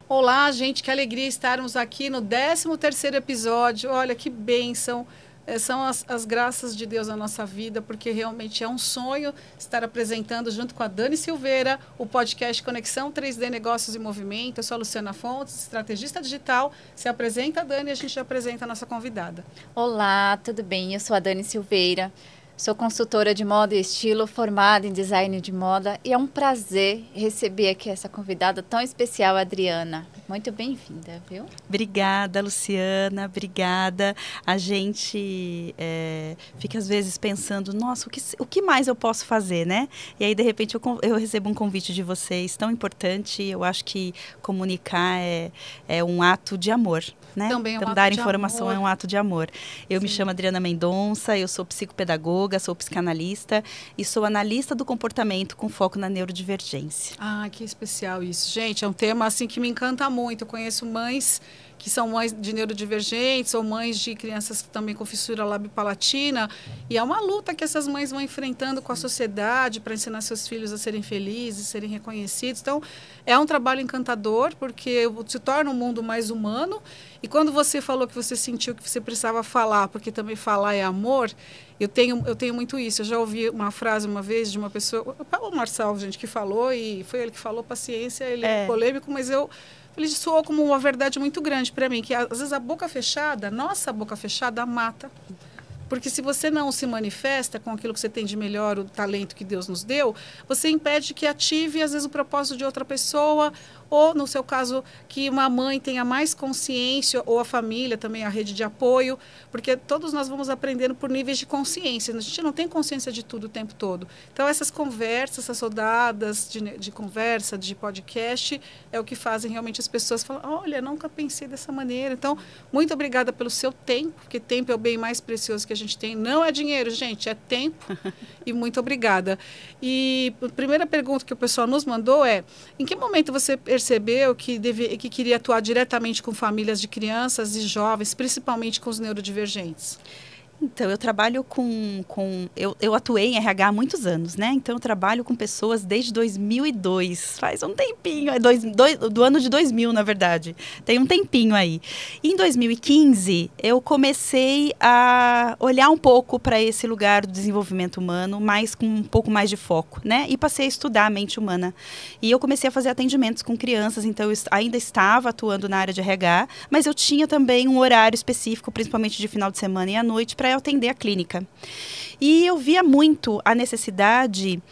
Olá, gente, que alegria estarmos aqui no 13º episódio. Olha, que bênção. São as graças de Deus na nossa vida, porque realmente é um sonho estar apresentando junto com a Dani Silveira o podcast Conexão 3D Negócios e Movimento. Eu sou a Luciana Fontes, estrategista digital. Se apresenta, Dani, e a gente apresenta a nossa convidada. Olá, tudo bem? Eu sou a Dani Silveira. Sou consultora de moda e estilo, formada em design de moda, e é um prazer receber aqui essa convidada tão especial, Adriana. Muito bem-vinda, viu? Obrigada, Luciana, obrigada. A gente fica às vezes pensando, nossa, o que mais eu posso fazer, né? E aí, de repente, eu recebo um convite de vocês tão importante. Eu acho que comunicar é um ato de amor, né? Também é um então, ato dar de informação amor. É um ato de amor. Eu me chamo Adriana Mendonça, eu sou psicopedagoga, sou psicanalista e sou analista do comportamento com foco na neurodivergência. Ah, que especial isso. Gente, é um tema assim que me encanta muito. Eu conheço mães que são mães de neurodivergentes ou mães de crianças também com fissura lábio-palatina, e é uma luta que essas mães vão enfrentando com a sociedade para ensinar seus filhos a serem felizes, serem reconhecidos. Então, é um trabalho encantador, porque se torna um mundo mais humano. E quando você falou que você sentiu que você precisava falar, porque também falar é amor, eu tenho muito isso. Eu já ouvi uma frase uma vez de uma pessoa, o Paulo Marçal, gente, que falou, e foi ele que falou, paciência, ele é polêmico, mas ele soou como uma verdade muito grande para mim, que às vezes a boca fechada, nossa boca fechada, mata. Porque se você não se manifesta com aquilo que você tem de melhor, o talento que Deus nos deu, você impede que ative, às vezes, o propósito de outra pessoa, ou, no seu caso, que uma mãe tenha mais consciência, ou a família também, a rede de apoio, porque todos nós vamos aprendendo por níveis de consciência. A gente não tem consciência de tudo o tempo todo. Então, essas conversas, essas rodadas de conversa, de podcast, é o que fazem realmente as pessoas falar, olha, nunca pensei dessa maneira. Então, muito obrigada pelo seu tempo, porque tempo é o bem mais precioso que a gente tem. Não é dinheiro, gente, é tempo. E muito obrigada. E a primeira pergunta que o pessoal nos mandou é, em que momento você percebeu que queria atuar diretamente com famílias de crianças e jovens, principalmente com os neurodivergentes? Então, eu trabalho eu atuei em RH há muitos anos, né? Então, eu trabalho com pessoas desde 2002, faz um tempinho, do ano de 2000, na verdade. Tem um tempinho aí. E em 2015, eu comecei a olhar um pouco para esse lugar do desenvolvimento humano, mas com um pouco mais de foco, né? E passei a estudar a mente humana. E eu comecei a fazer atendimentos com crianças, então eu ainda estava atuando na área de RH, mas eu tinha também um horário específico, principalmente de final de semana e à noite, para atender a clínica. E eu via muito a necessidade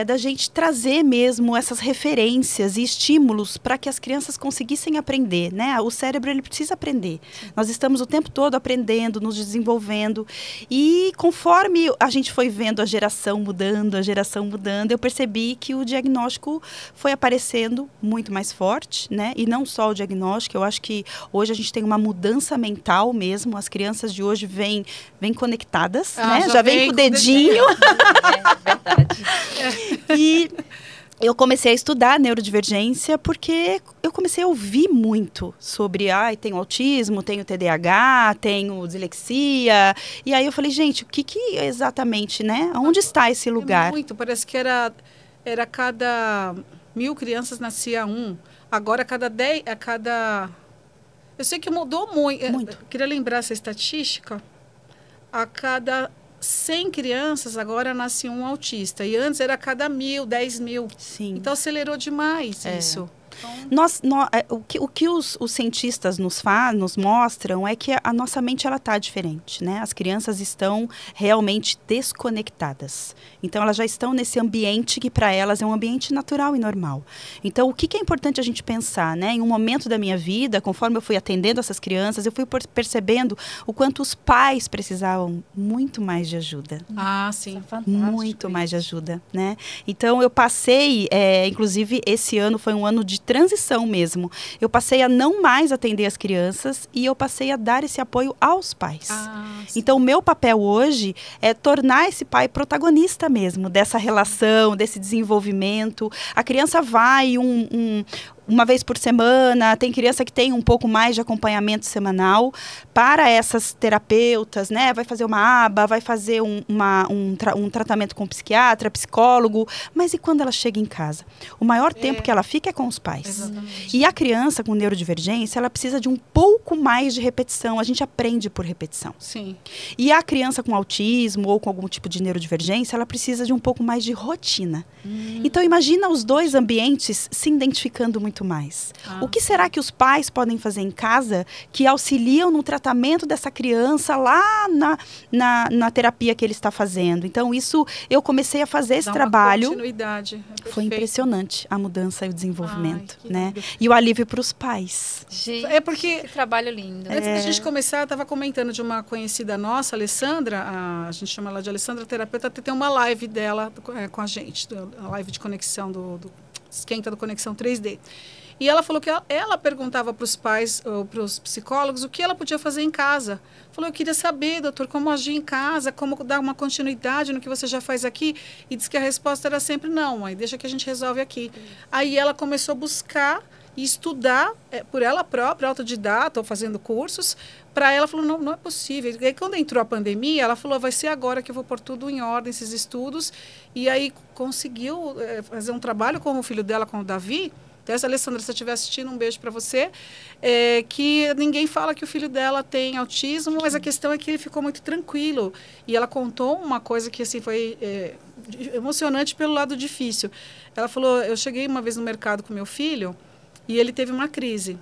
da gente trazer mesmo essas referências e estímulos para que as crianças conseguissem aprender, né? O cérebro, ele precisa aprender. Nós estamos o tempo todo aprendendo, nos desenvolvendo, e conforme a gente foi vendo a geração mudando, eu percebi que o diagnóstico foi aparecendo muito mais forte, né? E não só o diagnóstico, eu acho que hoje a gente tem uma mudança mental mesmo, as crianças de hoje vêm conectadas, né? Já vem com o dedinho. É verdade. E eu comecei a estudar neurodivergência porque eu comecei a ouvir muito sobre, tenho autismo, tenho TDAH, tenho dislexia. E aí eu falei, gente, o que exatamente, né? Onde está esse lugar? Muito, parece que era cada 1000 crianças nascia um. Agora eu sei que mudou muito. Queria lembrar essa estatística. A cada 100 crianças agora nasce um autista. E antes era a cada 1000, 10.000. Sim. Então acelerou demais isso. O que os cientistas nos mostram é que a nossa mente está diferente, né? As crianças estão realmente desconectadas. Então, elas já estão nesse ambiente que para elas é um ambiente natural e normal. Então, o que é importante a gente pensar, né? Em um momento da minha vida, conforme eu fui atendendo essas crianças, eu fui percebendo o quanto os pais precisavam muito mais de ajuda. Ah, sim. Muito mais de ajuda, né? Então, eu passei, inclusive, esse ano foi um ano de transição mesmo. Eu passei a não mais atender as crianças e eu passei a dar esse apoio aos pais. Então, o meu papel hoje é tornar esse pai protagonista mesmo dessa relação, desse desenvolvimento. A criança vai, uma vez por semana, tem criança que tem um pouco mais de acompanhamento semanal para essas terapeutas, né? Vai fazer uma aba, vai fazer um tratamento com psiquiatra, psicólogo, mas e quando ela chega em casa? O maior tempo que ela fica é com os pais. Exatamente. E a criança com neurodivergência, ela precisa de um pouco mais de repetição, a gente aprende por repetição. Sim. E a criança com autismo ou com algum tipo de neurodivergência, ela precisa de um pouco mais de rotina. Então, imagina os dois ambientes se identificando muito mais. O que será que os pais podem fazer em casa que auxiliam no tratamento dessa criança lá na terapia que ele está fazendo? Então, isso, eu comecei a fazer esse trabalho. Continuidade. Foi impressionante a mudança e o desenvolvimento, Ai, né? lindo. E o alívio para os pais. Gente, É porque que trabalho lindo. antes da gente começar, eu estava comentando de uma conhecida nossa, Alessandra, a gente chama ela de Alessandra Terapeuta, tem uma live dela com a gente, a live de conexão do Esquenta do Conexão 3D. E ela falou que ela perguntava para os pais, ou para os psicólogos, o que ela podia fazer em casa. Falou, eu queria saber, doutor, como agir em casa, como dar uma continuidade no que você já faz aqui. E disse que a resposta era sempre, não, mãe, deixa que a gente resolve aqui. Aí ela começou a buscar e estudar por ela própria, autodidata, ou fazendo cursos. Para ela, falou, não é possível. E aí, quando entrou a pandemia, ela falou, vai ser agora que eu vou pôr tudo em ordem, esses estudos. E aí conseguiu fazer um trabalho com o filho dela, com o Davi. Então, essa Alessandra, se você estiver assistindo, um beijo para você. Que ninguém fala que o filho dela tem autismo, mas a questão é que ele ficou muito tranquilo. E ela contou uma coisa que assim, foi emocionante pelo lado difícil. Ela falou, eu cheguei uma vez no mercado com meu filho e ele teve uma crise.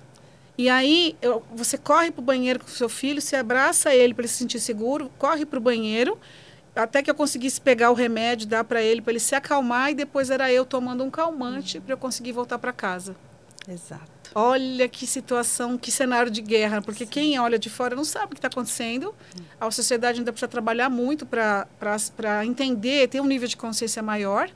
E aí, você corre para o banheiro com o seu filho, se abraça ele para ele se sentir seguro, corre para o banheiro, até que eu conseguisse pegar o remédio, dar para ele se acalmar, e depois era eu tomando um calmante para eu conseguir voltar para casa. Exato. Olha que situação, que cenário de guerra, porque quem olha de fora não sabe o que está acontecendo. A sociedade ainda precisa trabalhar muito para entender, ter um nível de consciência maior.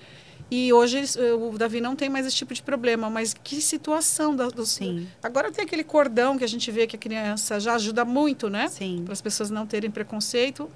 E hoje o Davi não tem mais esse tipo de problema, mas que situação Sim. Agora tem aquele cordão que a gente vê que a criança já ajuda muito, né? Sim. Para as pessoas não terem preconceito.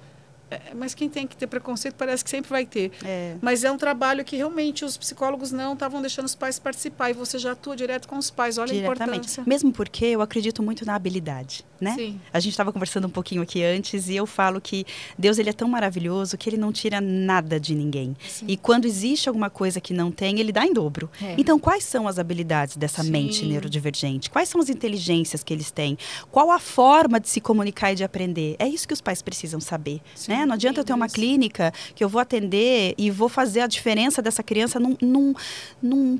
Mas quem tem que ter preconceito parece que sempre vai ter. Mas é um trabalho que realmente os psicólogos não estavam deixando os pais participar. E você já atua direto com os pais. Olha a importância. Mesmo porque eu acredito muito na habilidade, né? Sim. A gente estava conversando um pouquinho aqui antes e eu falo que Deus, ele é tão maravilhoso que ele não tira nada de ninguém. Sim. E quando existe alguma coisa que não tem, ele dá em dobro. Então, quais são as habilidades dessa mente neurodivergente? Quais são as inteligências que eles têm? Qual a forma de se comunicar e de aprender? É isso que os pais precisam saber, né? Não adianta eu ter uma clínica que eu vou atender e vou fazer a diferença dessa criança num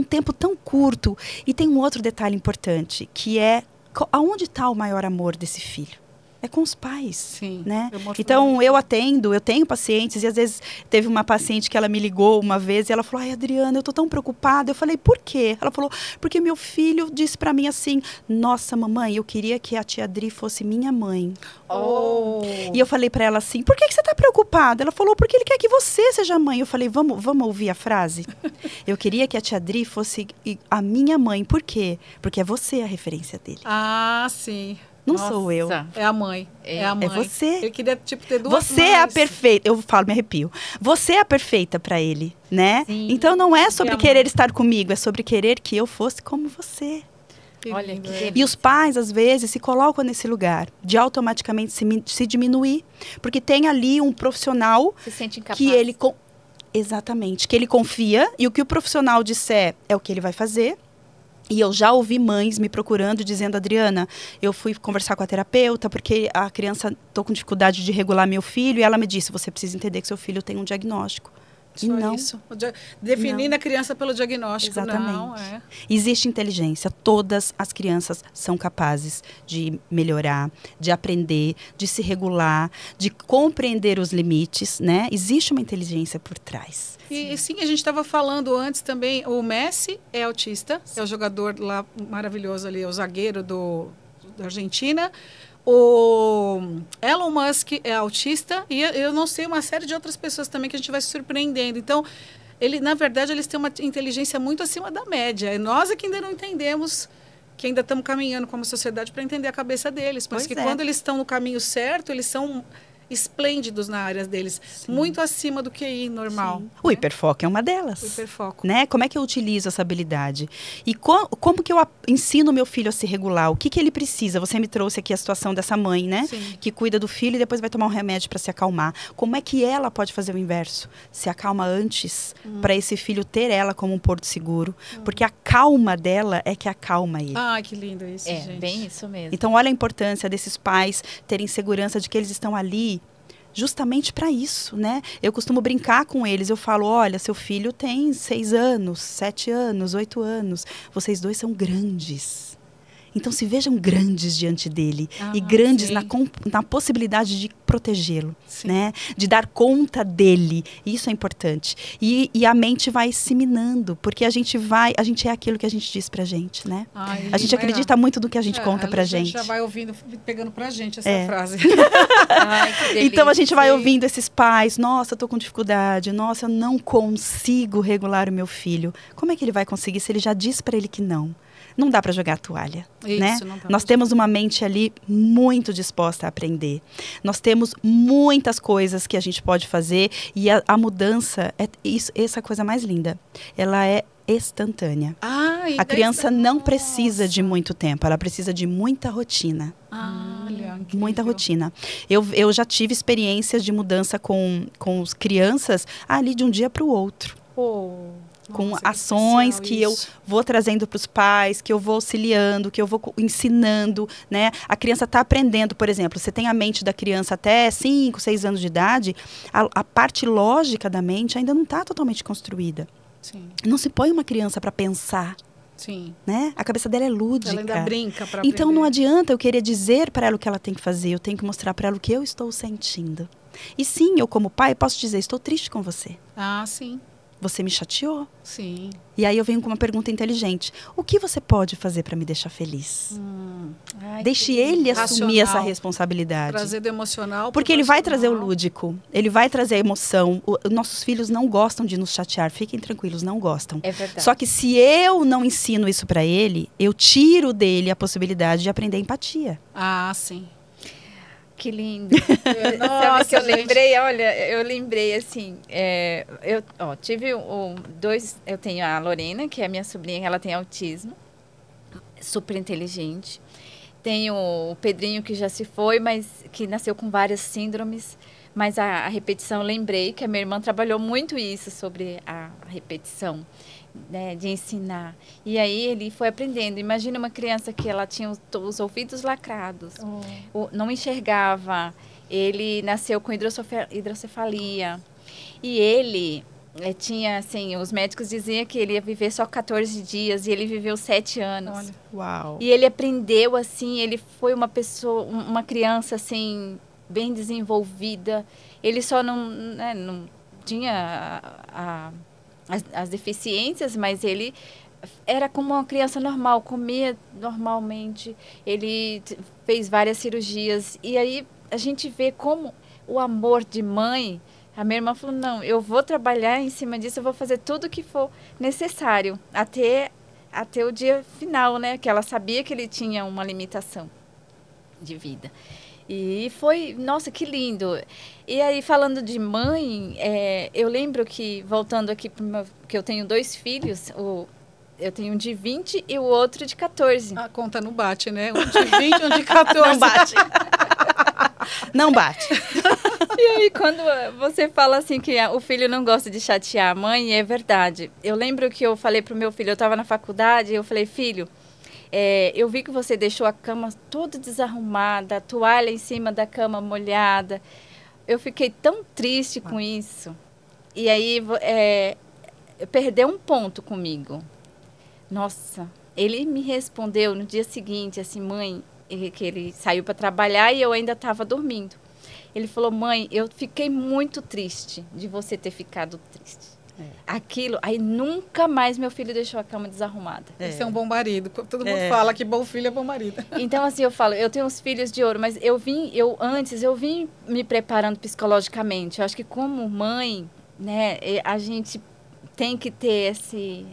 tempo tão curto. E tem um outro detalhe importante, que é aonde está o maior amor desse filho? É com os pais, Sim, né? Então, eu tenho pacientes, e às vezes teve uma paciente que ela me ligou uma vez e ela falou, ai, Adriana, eu tô tão preocupada. Eu falei, por quê? Ela falou, porque meu filho disse para mim assim, nossa, mamãe, eu queria que a tia Adri fosse minha mãe. E eu falei para ela assim, por que você tá preocupada? Ela falou, porque ele quer que você seja mãe. Eu falei, vamos ouvir a frase? Eu queria que a tia Adri fosse a minha mãe. Por quê? Porque é você a referência dele. Ah, sim. Não sou eu. É a mãe. É a mãe. É você. Ele queria, ter duas Você mães. é a perfeita. Eu falo, me arrepio. Você é a perfeita para ele, né? Sim. Então não é sobre querer estar comigo, é sobre querer que eu fosse como você. Olha, que delícia. E os pais, às vezes, se colocam nesse lugar de automaticamente se diminuir, porque tem ali um profissional Se sente incapaz. que ele... Exatamente. Que ele confia e o que o profissional disser é o que ele vai fazer. E eu já ouvi mães me procurando, dizendo, Adriana, eu fui conversar com a terapeuta porque a criança, estou com dificuldade de regular meu filho, e ela me disse, você precisa entender que seu filho tem um diagnóstico. Só isso. Definindo a criança pelo diagnóstico. Exatamente. Não, Existe inteligência. Todas as crianças são capazes de melhorar, de aprender, de se regular, de compreender os limites, né? Existe uma inteligência por trás. E sim, a gente estava falando antes também, o Messi é autista, é o jogador lá maravilhoso ali, o zagueiro da Argentina. O Elon Musk é autista e eu não sei, uma série de outras pessoas também que a gente vai se surpreendendo. Então, na verdade, eles têm uma inteligência muito acima da média. E nós é que ainda não entendemos, que ainda estamos caminhando como sociedade para entender a cabeça deles. Mas quando eles estão no caminho certo, eles são esplêndidos na área deles, muito acima do QI normal. Sim. O hiperfoco é uma delas. O hiperfoco. Né? Como é que eu utilizo essa habilidade? E como que eu ensino meu filho a se regular? O que ele precisa? Você me trouxe aqui a situação dessa mãe, né? Sim. Que cuida do filho e depois vai tomar um remédio para se acalmar. Como é que ela pode fazer o inverso? Se acalma antes, para esse filho ter ela como um porto seguro. Porque a calma dela é que acalma ele. Ai, que lindo isso, gente. Bem isso mesmo. Então, olha a importância desses pais terem segurança de que eles estão ali justamente para isso, né? Eu costumo brincar com eles, eu falo, olha, seu filho tem 6 anos, 7 anos, 8 anos, vocês dois são grandes. Então se vejam grandes diante dele e grandes na possibilidade de protegê-lo, né? De dar conta dele. Isso é importante. E a mente vai se minando, porque a gente é aquilo que a gente diz pra gente, né? A gente acredita muito no que a gente conta pra gente. A gente já vai ouvindo, pegando pra gente essa frase. Ai, que delícia. Então a gente vai ouvindo esses pais, nossa, eu tô com dificuldade, nossa, eu não consigo regular o meu filho. Como é que ele vai conseguir se ele já diz pra ele que não? Não dá para jogar a toalha, né? Nós temos uma mente ali muito disposta a aprender. Nós temos muitas coisas que a gente pode fazer e a mudança é essa coisa mais linda. Ela é instantânea. A criança não precisa de muito tempo, ela precisa de muita rotina. Muita rotina. Eu já tive experiências de mudança com as crianças ali de um dia para o outro. Com ações que eu vou trazendo para os pais, que eu vou auxiliando, que eu vou ensinando, né? A criança está aprendendo, por exemplo, você tem a mente da criança até 5, 6 anos de idade, a parte lógica da mente ainda não está totalmente construída. Sim. Não se põe uma criança para pensar. Sim. Né? A cabeça dela é lúdica. Ela ainda brinca para Então não adianta eu querer dizer para ela o que ela tem que fazer, eu tenho que mostrar para ela o que eu estou sentindo. E sim, eu como pai posso dizer, estou triste com você. Sim. Você me chateou. Sim. E aí eu venho com uma pergunta inteligente. O que você pode fazer para me deixar feliz? Deixe ele assumir essa responsabilidade. Trazer do emocional. Porque ele vai trazer o lúdico. Ele vai trazer a emoção. Nossos filhos não gostam de nos chatear. Fiquem tranquilos, não gostam. É verdade. Só que se eu não ensino isso para ele, eu tiro dele a possibilidade de aprender empatia. Sim. Que lindo. Sabe que eu lembrei? Olha, eu lembrei assim, eu tive dois, eu tenho a Lorena, que é a minha sobrinha, ela tem autismo, super inteligente. Tenho o Pedrinho, que já se foi, mas que nasceu com várias síndromes. Mas a repetição, eu lembrei que a minha irmã trabalhou muito isso, sobre a repetição, né, de ensinar. E aí ele foi aprendendo. Imagina uma criança que ela tinha os ouvidos lacrados, não enxergava, ele nasceu com hidrocefalia. E ele tinha, assim, os médicos diziam que ele ia viver só 14 dias e ele viveu 7 anos. Olha. Uau. E ele aprendeu, assim, ele foi uma criança, assim, bem desenvolvida. Ele só não tinha as deficiências, mas ele era como uma criança normal, comia normalmente. Ele fez várias cirurgias. E aí a gente vê como o amor de mãe. A minha irmã falou, não, eu vou trabalhar em cima disso, eu vou fazer tudo o que for necessário, até o dia final, né? Que ela sabia que ele tinha uma limitação de vida. E foi, nossa, que lindo. E aí, falando de mãe, eu lembro que, voltando aqui, que eu tenho 2 filhos, eu tenho um de 20 e o outro de 14. A conta não bate, né? Um de 20 e um de 14. Não bate. Não bate. E aí, quando você fala assim que o filho não gosta de chatear a mãe, é verdade. Eu lembro que eu falei pro meu filho, eu estava na faculdade, eu falei, filho, eu vi que você deixou a cama toda desarrumada, a toalha em cima da cama molhada. Eu fiquei tão triste com isso. E aí, perdeu um ponto comigo. Nossa, ele me respondeu no dia seguinte, assim, mãe, que ele saiu para trabalhar e eu ainda estava dormindo. Ele falou, mãe, eu fiquei muito triste de você ter ficado triste. Aquilo, aí nunca mais meu filho deixou a cama desarrumada. Esse é um bom marido. Todo mundo fala que bom filho é bom marido. Então, assim, eu falo, eu tenho uns filhos de ouro, mas antes eu vim me preparando psicologicamente. Eu acho que como mãe, né, a gente tem que ter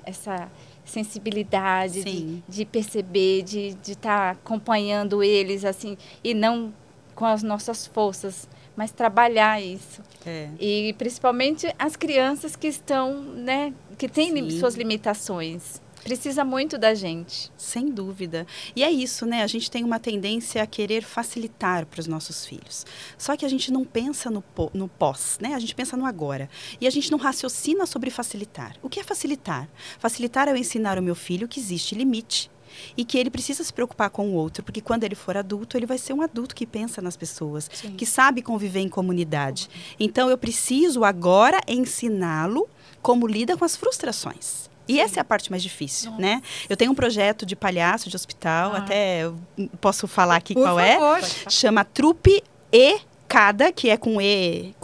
essa sensibilidade de perceber, de estar acompanhando eles, assim, e não com as nossas forças, mas trabalhar isso. É. E principalmente as crianças que estão, né, que têm Sim. suas limitações. Precisa muito da gente. Sem dúvida. E é isso, né? A gente tem uma tendência a querer facilitar para os nossos filhos. Só que a gente não pensa no pós, né? A gente pensa no agora. E a gente não raciocina sobre facilitar. O que é facilitar? Facilitar é eu ensinar o meu filho que existe limite. E que ele precisa se preocupar com o outro, porque quando ele for adulto, ele vai ser um adulto que pensa nas pessoas, Sim. que sabe conviver em comunidade. Então, eu preciso agora ensiná-lo como lida com as frustrações. E essa é a parte mais difícil, né? Eu tenho um projeto de palhaço de hospital, até eu posso falar aqui Por qual favor. é. Chama Trupe E Cada, que é com E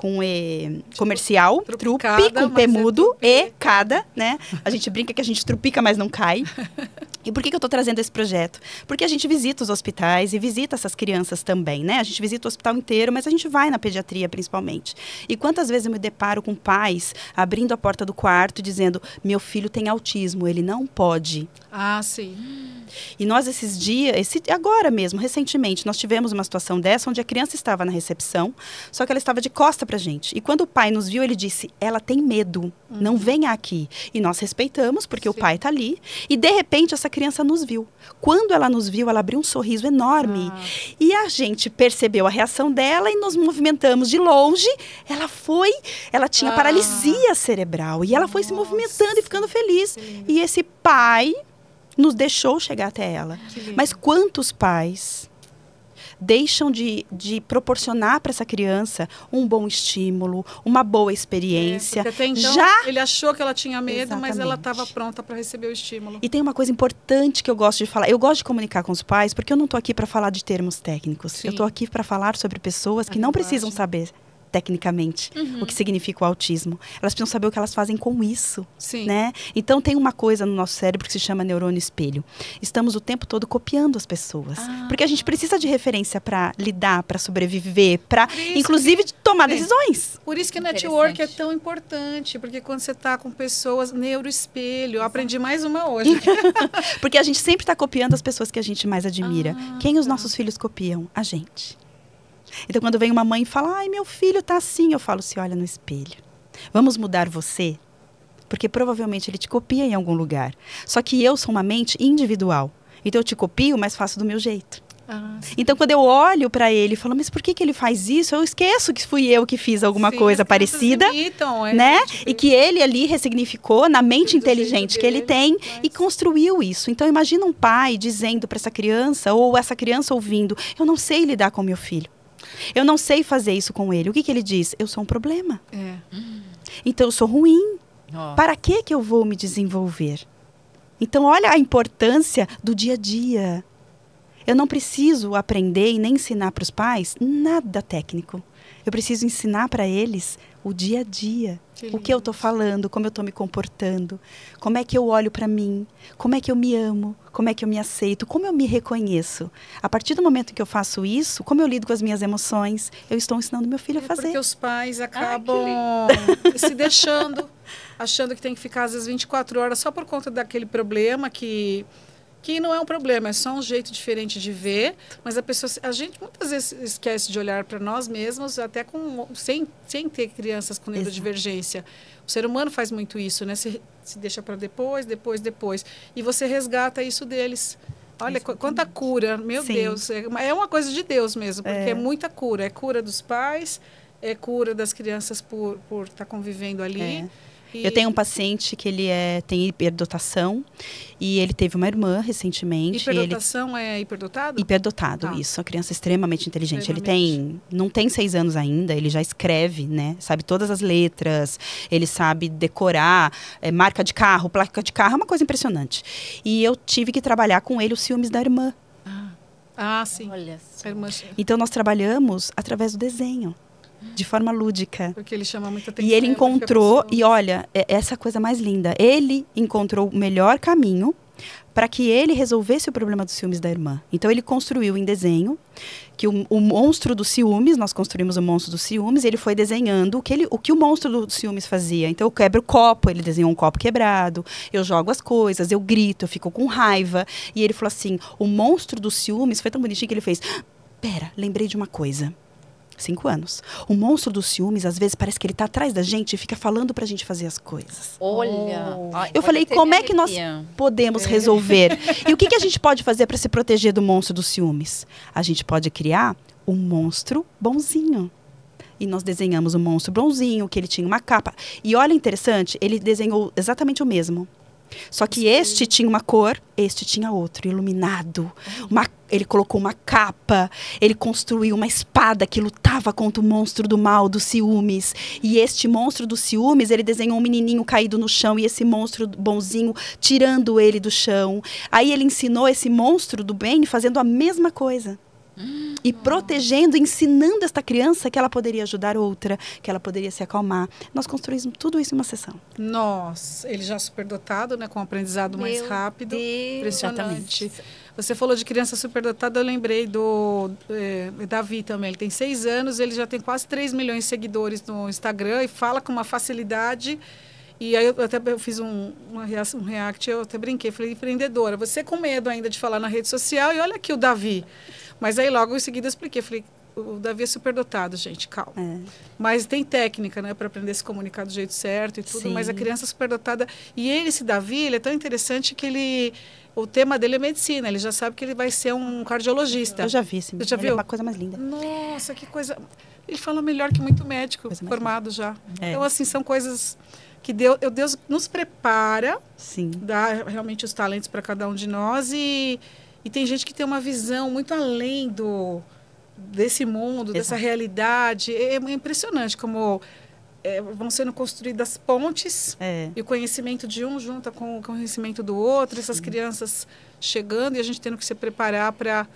comercial. Trupe Trupicada, com mas P é mudo, trupe. E Cada, né? A gente brinca que a gente trupica, mas não cai. E por que eu estou trazendo esse projeto? Porque a gente visita os hospitais e visita essas crianças também, né? A gente visita o hospital inteiro, mas a gente vai na pediatria principalmente. E quantas vezes eu me deparo com pais abrindo a porta do quarto e dizendo: meu filho tem autismo, ele não pode. Ah, sim. E nós esses dias, agora mesmo, recentemente, nós tivemos uma situação dessa onde a criança estava na recepção, só que ela estava de costa pra gente. E quando o pai nos viu, ele disse: ela tem medo, não venha aqui. E nós respeitamos, porque o pai está ali. E de repente essa criança nos viu. Quando ela nos viu, ela abriu um sorriso enorme. E a gente percebeu a reação dela e nos movimentamos de longe. Ela tinha paralisia cerebral. E ela foi se movimentando e ficando feliz. E esse pai nos deixou chegar até ela. Mas quantos pais deixam de proporcionar para essa criança um bom estímulo, uma boa experiência? Porque até então, ele achou que ela tinha medo, mas ela estava pronta para receber o estímulo. E tem uma coisa importante que eu gosto de falar. Eu gosto de comunicar com os pais, porque eu não estou aqui para falar de termos técnicos. Sim. Eu estou aqui para falar sobre pessoas que não precisam saber tecnicamente o que significa o autismo. Elas precisam saber o que elas fazem com isso, né? Então tem uma coisa no nosso cérebro que se chama neurônio espelho. Estamos o tempo todo copiando as pessoas, porque a gente precisa de referência para lidar, para sobreviver, para inclusive tomar decisões. Por isso que network é tão importante, porque quando você está com pessoas, neuroespelho, eu aprendi mais uma hoje. Porque a gente sempre está copiando as pessoas que a gente mais admira. Quem os nossos filhos copiam? A gente. Então, quando vem uma mãe e fala: ai, meu filho tá assim, eu falo: se olha no espelho. Vamos mudar você? Porque provavelmente ele te copia em algum lugar. Só que eu sou uma mente individual. Então, eu te copio, mas faço do meu jeito. Então, quando eu olho para ele e falo: mas por que ele faz isso? Eu esqueço que fui eu que fiz alguma coisa parecida, né? E que ele ali ressignificou na mente inteligente que ele tem e construiu isso. Então, imagina um pai dizendo para essa criança, ou essa criança ouvindo: eu não sei lidar com meu filho. Eu não sei fazer isso com ele. O que ele diz? Eu sou um problema. Então, eu sou ruim. Para que eu vou me desenvolver? Então, olha a importância do dia a dia. Eu não preciso aprender e nem ensinar para os pais nada técnico. Eu preciso ensinar para eles o dia a dia. O que eu estou falando, como eu estou me comportando, como é que eu olho para mim, como é que eu me amo, como é que eu me aceito, como eu me reconheço. A partir do momento que eu faço isso, como eu lido com as minhas emoções, eu estou ensinando meu filho a fazer. Porque os pais acabam se deixando, achando que tem que ficar às vezes 24 horas só por conta daquele problema que não é um problema, é só um jeito diferente de ver, mas a gente muitas vezes esquece de olhar para nós mesmos, até sem ter crianças com neurodivergência. O ser humano faz muito isso, né? Se deixa para depois. E você resgata isso deles. Olha, quanta cura, meu Deus. É uma coisa de Deus mesmo, porque é muita cura. É cura dos pais, é cura das crianças por estar convivendo ali. Eu tenho um paciente que ele tem hiperdotação e ele teve uma irmã recentemente. Hiperdotação é hiperdotado? Hiperdotado, isso. A criança extremamente inteligente. Ele não tem 6 anos ainda, ele já escreve, né? Sabe todas as letras, ele sabe decorar, marca de carro, placa de carro, é uma coisa impressionante. E eu tive que trabalhar com ele os ciúmes da irmã. Sim. Olha só. Então nós trabalhamos através do desenho. De forma lúdica. Porque ele chama muita atenção. E ele encontrou, e olha, essa coisa mais linda, ele encontrou o melhor caminho para que ele resolvesse o problema dos ciúmes da irmã. Então ele construiu em desenho que o monstro dos ciúmes, nós construímos o monstro dos ciúmes, e ele foi desenhando o que o monstro dos ciúmes fazia. Então eu quebro o copo, ele desenhou um copo quebrado, eu jogo as coisas, eu grito, eu fico com raiva. E ele falou assim: o monstro dos ciúmes foi tão bonitinho que ele fez: pera, lembrei de uma coisa. 5 anos. O monstro dos ciúmes, às vezes, parece que ele tá atrás da gente e fica falando pra gente fazer as coisas. Olha. Eu falei, como é que nós podemos resolver? E o que a gente pode fazer para se proteger do monstro dos ciúmes? A gente pode criar um monstro bonzinho. E nós desenhamos um monstro bonzinho, que ele tinha uma capa. E olha, interessante, ele desenhou exatamente o mesmo. Só que este tinha uma cor, este tinha outro, iluminado. Ele colocou uma capa, ele construiu uma espada que lutava contra o monstro do mal, dos ciúmes. E este monstro dos ciúmes, ele desenhou um menininho caído no chão e esse monstro bonzinho tirando ele do chão. Aí ele ensinou esse monstro do bem fazendo a mesma coisa. E protegendo, ensinando esta criança que ela poderia ajudar outra, que ela poderia se acalmar. Nós construímos tudo isso em uma sessão. Nossa, ele já superdotado, né, com um aprendizado mais rápido. Impressionante. Exatamente. Você falou de criança superdotada, eu lembrei do Davi também. Ele tem 6 anos, ele já tem quase 3 milhões de seguidores no Instagram e fala com uma facilidade. E aí eu fiz um react, eu até brinquei, falei, empreendedora, você com medo ainda de falar na rede social e olha aqui o Davi. Mas aí logo em seguida eu expliquei, falei, o Davi é superdotado, gente, calma. Mas tem técnica, né, para aprender a se comunicar do jeito certo e tudo, sim. Mas a criança superdotada, e esse Davi, ele é tão interessante que o tema dele é medicina, ele já sabe que ele vai ser um cardiologista. Eu já vi, sim. Você já viu? É uma coisa mais linda. Nossa, que coisa... Ele fala melhor que muito médico formado já. Então, assim, são coisas que Deus nos prepara, sim. Dá realmente os talentos para cada um de nós e tem gente que tem uma visão muito além desse mundo, dessa realidade. É impressionante como vão sendo construídas pontes e o conhecimento de um junta com o conhecimento do outro, essas crianças chegando e a gente tendo que se preparar para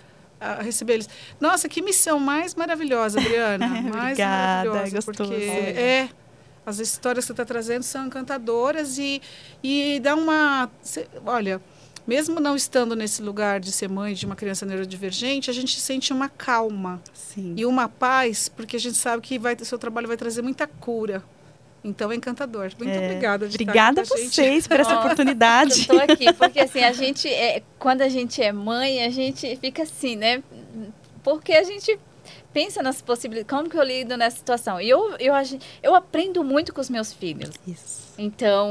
receber eles. Nossa, que missão mais maravilhosa, Adriana. Mais obrigada, maravilhosa. gostoso. Porque as histórias que você está trazendo são encantadoras e dá uma... Olha... Mesmo não estando nesse lugar de ser mãe de uma criança neurodivergente, a gente sente uma calma. Sim. E uma paz, porque a gente sabe que o seu trabalho vai trazer muita cura. Então é encantador. Muito obrigada. Obrigada a vocês por essa oportunidade. Eu estou aqui, porque assim, quando a gente é mãe, a gente fica assim, né? Porque a gente pensa nas possibilidades, como que eu lido nessa situação. E eu aprendo muito com os meus filhos. Isso. Então,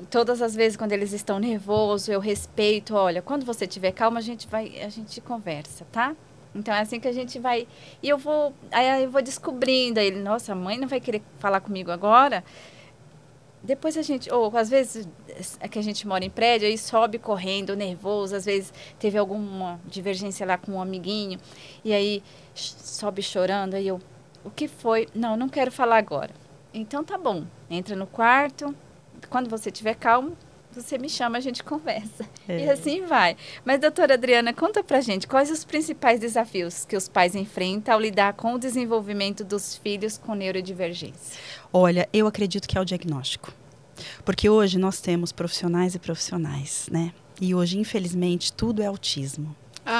todas as vezes quando eles estão nervosos, eu respeito. Olha, quando você estiver calma, a gente conversa, tá? Então, é assim que a gente vai... E eu vou descobrindo. Aí ele, nossa, a mãe não vai querer falar comigo agora? Depois ou às vezes, que a gente mora em prédio, aí sobe correndo, nervoso. Às vezes, teve alguma divergência lá com um amiguinho. E aí, sobe chorando. Aí eu, o que foi? Não quero falar agora. Então, tá bom. Entra no quarto. Quando você estiver calmo, você me chama, a gente conversa. E assim vai. Mas, doutora Adriana, conta pra gente, quais os principais desafios que os pais enfrentam ao lidar com o desenvolvimento dos filhos com neurodivergência? Olha, eu acredito que é o diagnóstico. Porque hoje nós temos profissionais e profissionais, né? E hoje, infelizmente, tudo é autismo.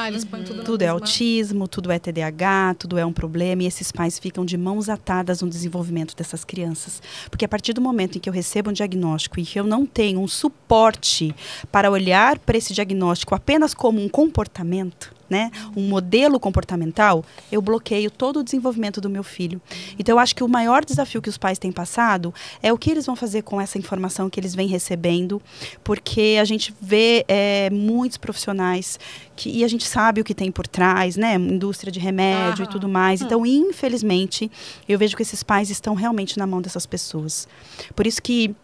Eles põem tudo Tudo é autismo, tudo é TDAH, tudo é um problema e esses pais ficam de mãos atadas no desenvolvimento dessas crianças. Porque a partir do momento em que eu recebo um diagnóstico e que eu não tenho um suporte para olhar para esse diagnóstico apenas como um comportamento, né, um modelo comportamental, eu bloqueio todo o desenvolvimento do meu filho. Então, eu acho que o maior desafio que os pais têm passado é o que eles vão fazer com essa informação que eles vêm recebendo, porque a gente vê muitos profissionais e a gente sabe o que tem por trás, né, indústria de remédio e tudo mais. Então, infelizmente, eu vejo que esses pais estão realmente na mão dessas pessoas. Por isso que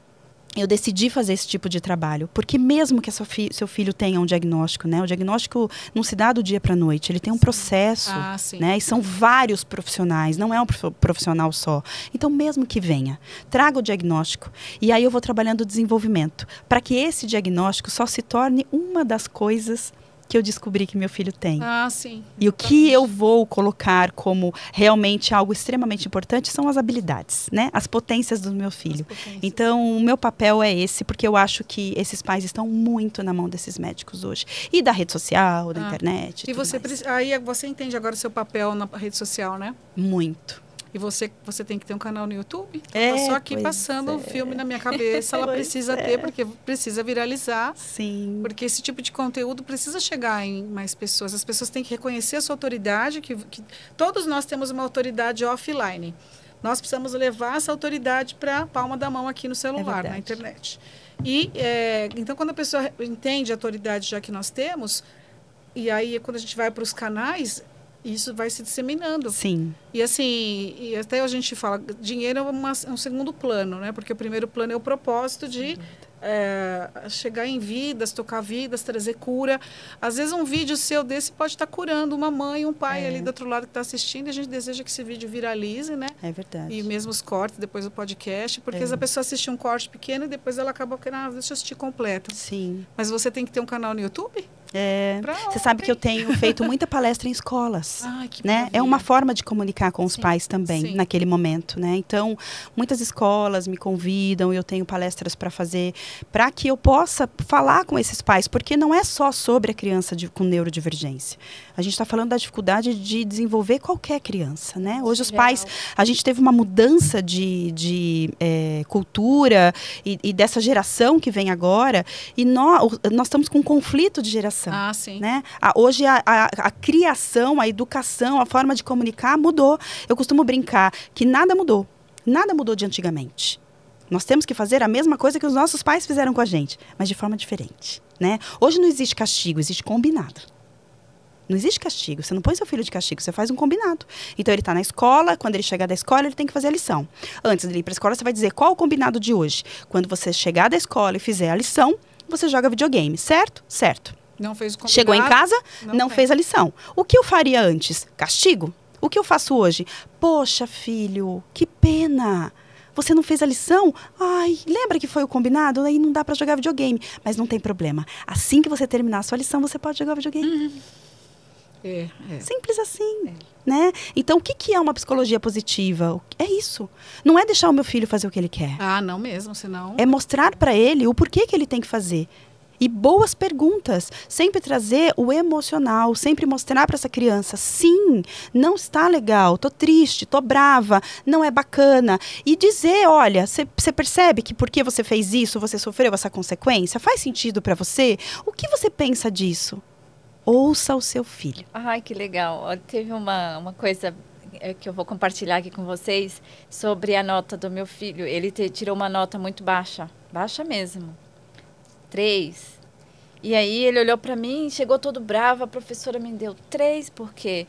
eu decidi fazer esse tipo de trabalho, porque mesmo que seu filho tenha um diagnóstico, né, o diagnóstico não se dá do dia para a noite, ele tem um processo, né, e são vários profissionais, não é um profissional só. Então, mesmo que venha, traga o diagnóstico, e aí eu vou trabalhando o desenvolvimento, para que esse diagnóstico só se torne uma das coisas que eu descobri que meu filho tem. Sim. E o que eu vou colocar como realmente algo extremamente importante são as habilidades, né? As potências do meu filho. Então, o meu papel é esse, porque eu acho que esses pais estão muito na mão desses médicos hoje. E da rede social, da internet. E você entende agora o seu papel na rede social, né? Muito. E você tem que ter um canal no YouTube. É, Só aqui pois passando o filme na minha cabeça, ela precisa ter, porque precisa viralizar. Sim. Porque esse tipo de conteúdo precisa chegar em mais pessoas. As pessoas têm que reconhecer a sua autoridade, que todos nós temos uma autoridade offline. Nós precisamos levar essa autoridade para a palma da mão aqui no celular, na internet. E, então, quando a pessoa entende a autoridade já que nós temos, e aí quando a gente vai para os canais, isso vai se disseminando. Sim. E assim, e até a gente fala, dinheiro é um segundo plano, né? Porque o primeiro plano é o propósito de chegar em vidas, tocar vidas, trazer cura. Às vezes um vídeo seu desse pode estar curando uma mãe, um pai ali do outro lado que está assistindo, e a gente deseja que esse vídeo viralize, né? É verdade. E mesmo os cortes, depois o podcast, porque a pessoa assiste um corte pequeno e depois ela acaba querendo, deixa eu assistir completo. Sim. Mas você tem que ter um canal no YouTube? Você sabe que eu tenho feito muita palestra em escolas. Ai, que né? maravilha. É uma forma de comunicar com os pais também, naquele momento, né? Então, muitas escolas me convidam e eu tenho palestras para fazer, para que eu possa falar com esses pais, porque não é só sobre a criança com neurodivergência. A gente está falando da dificuldade de desenvolver qualquer criança, né? Hoje os pais, a gente teve uma mudança de cultura e dessa geração que vem agora, e nós estamos com um conflito de geração. Ah, sim. Né? Hoje a criação, a educação, a forma de comunicar mudou. Eu costumo brincar que nada mudou. Nada mudou de antigamente. Nós temos que fazer a mesma coisa que os nossos pais fizeram com a gente, mas de forma diferente. Né? Hoje não existe castigo, existe combinado. Não existe castigo. Você não põe seu filho de castigo, você faz um combinado. Então, ele está na escola, quando ele chegar da escola, ele tem que fazer a lição. Antes de ir para a escola, você vai dizer qual o combinado de hoje. Quando você chegar da escola e fizer a lição, você joga videogame, certo? Certo. Não fez o combinado. Chegou em casa, não fez a lição. O que eu faria antes? Castigo? O que eu faço hoje? Poxa, filho, que pena. Você não fez a lição? Ai, lembra que foi o combinado? Aí não dá para jogar videogame. Mas não tem problema. Assim que você terminar a sua lição, você pode jogar videogame. Simples assim. Né? Então, o que é uma psicologia positiva? É isso. Não é deixar o meu filho fazer o que ele quer. Ah, não mesmo, senão... É mostrar para ele o porquê que ele tem que fazer. E boas perguntas, sempre trazer o emocional, sempre mostrar para essa criança, sim, não está legal, tô triste, tô brava, não é bacana. E dizer, olha, você percebe que porque você fez isso, você sofreu essa consequência? Faz sentido para você? O que você pensa disso? Ouça o seu filho. Ai, que legal. Teve uma coisa que eu vou compartilhar aqui com vocês sobre a nota do meu filho. Ele tirou uma nota muito baixa, baixa mesmo. 3. E aí ele olhou para mim, chegou todo bravo, a professora me deu 3, porque...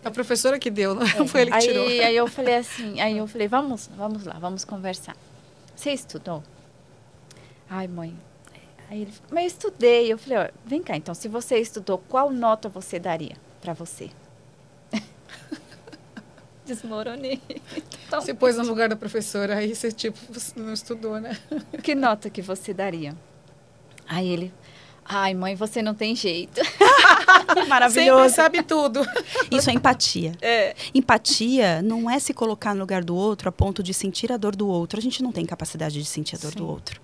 A professora que deu, não foi ele que tirou. Aí eu falei assim, vamos lá, vamos conversar. Você estudou? Ai, mãe. Aí ele falou, mas eu estudei. Eu falei, ó, vem cá, então, se você estudou, qual nota você daria para você? Desmoronei. Então, você pôs no lugar da professora, aí você, tipo, não estudou, né? Que nota que você daria? Aí ele, ai, mãe, você não tem jeito. Maravilhoso. Sempre sabe tudo. Isso é empatia. Empatia não é se colocar no lugar do outro a ponto de sentir a dor do outro. A gente não tem capacidade de sentir a dor do outro.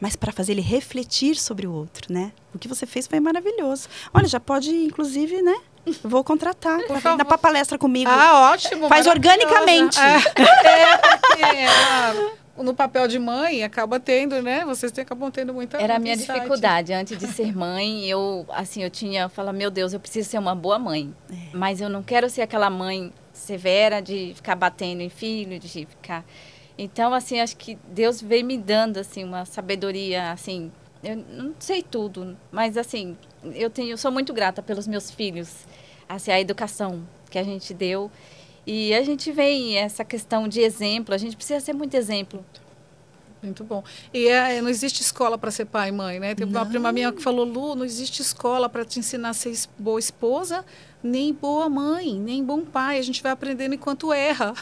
Mas para fazer ele refletir sobre o outro, né? O que você fez foi maravilhoso. Olha, já pode, inclusive, né? Vou contratar. Tá vindo pra palestra comigo. Ah, ótimo. Faz organicamente. Porque no papel de mãe acaba tendo, né? Vocês acabam tendo muita... Era a minha dificuldade. Antes de ser mãe, eu falava, meu Deus, eu preciso ser uma boa mãe. Mas eu não quero ser aquela mãe severa de ficar batendo em filho, de ficar... Então, assim, acho que Deus veio me dando, assim, uma sabedoria, assim... Eu não sei tudo, mas, assim, eu sou muito grata pelos meus filhos, assim, a educação que a gente deu. E a gente vem essa questão de exemplo, a gente precisa ser muito exemplo. Muito bom. E não existe escola para ser pai e mãe, né? Teve uma prima minha que falou, Lu, não existe escola para te ensinar a ser boa esposa, nem boa mãe, nem bom pai. A gente vai aprendendo enquanto erra.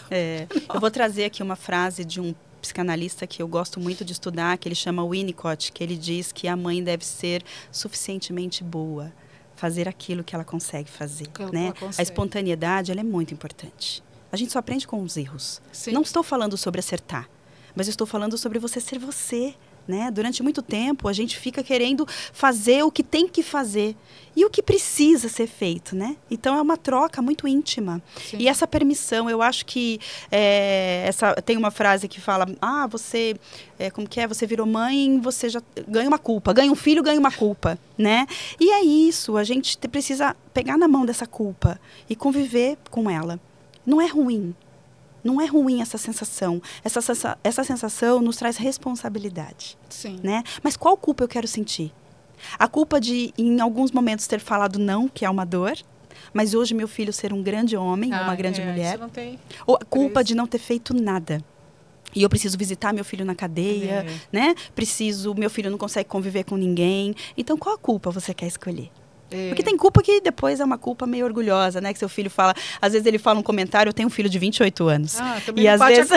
Eu vou trazer aqui uma frase de um psicanalista que eu gosto muito de estudar, que ele chama Winnicott, que ele diz que a mãe deve ser suficientemente boa, fazer aquilo que ela consegue fazer, né? A espontaneidade, ela é muito importante. A gente só aprende com os erros. Sim. Não estou falando sobre acertar, mas eu estou falando sobre você ser você, né? Durante muito tempo, a gente fica querendo fazer o que tem que fazer e o que precisa ser feito, né? Então, é uma troca muito íntima. Sim. E essa permissão, eu acho que tem uma frase que fala, você, como que é? Você virou mãe, você já ganha uma culpa. Ganha um filho, ganha uma culpa, né? E é isso, a gente precisa pegar na mão dessa culpa e conviver com ela. Não é ruim. Não é ruim essa sensação. Essa sensação nos traz responsabilidade. Sim. Né? Mas qual culpa eu quero sentir? A culpa de, em alguns momentos, ter falado não, que é uma dor, mas hoje meu filho ser um grande homem, uma grande mulher. Isso não tem. Ou a culpa de não ter feito nada. E eu preciso visitar meu filho na cadeia, né? Meu filho não consegue conviver com ninguém. Então, qual a culpa você quer escolher? Porque tem culpa que depois é uma culpa meio orgulhosa, né? Que seu filho fala... Às vezes ele fala um comentário, eu tenho um filho de 28 anos. Também e às vezes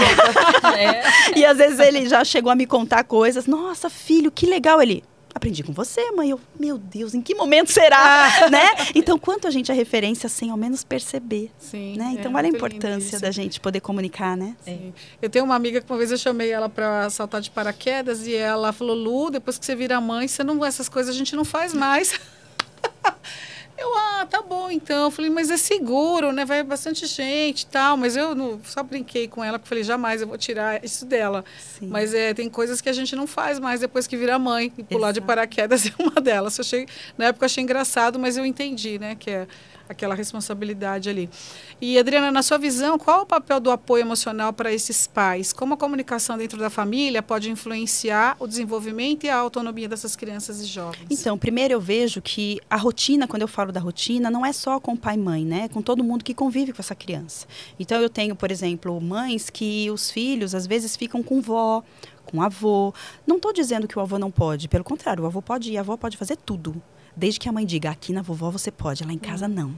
E às vezes ele já chegou a me contar coisas. Nossa, filho, que legal. Ele... Aprendi com você, mãe. Meu Deus, em que momento será? Né? Então, quanto a gente é referência sem ao menos perceber. Sim, né? Então, olha a importância da gente poder comunicar, né? Sim. Eu tenho uma amiga que uma vez eu chamei ela para saltar de paraquedas e ela falou, Lu, depois que você vira mãe, essas coisas a gente não faz mais. Eu, tá bom, então. Eu falei, mas é seguro, né? Vai bastante gente e tal. Mas eu só brinquei com ela, porque falei, jamais eu vou tirar isso dela. Sim. Mas tem coisas que a gente não faz mais depois que vira mãe. E pular de paraquedas é uma delas. Na época eu achei engraçado, mas eu entendi, né? Que é aquela responsabilidade ali. E, Adriana, na sua visão, qual o papel do apoio emocional para esses pais? Como a comunicação dentro da família pode influenciar o desenvolvimento e a autonomia dessas crianças e jovens? Então, primeiro eu vejo que a rotina, quando eu falo da rotina, não é só com o pai e mãe, né? É com todo mundo que convive com essa criança. Então, eu tenho, por exemplo, mães que os filhos, às vezes, ficam com vó, com avô. Não estou dizendo que o avô não pode. Pelo contrário, o avô pode ir, a avó pode fazer tudo. Desde que a mãe diga, aqui na vovó você pode, lá em casa não.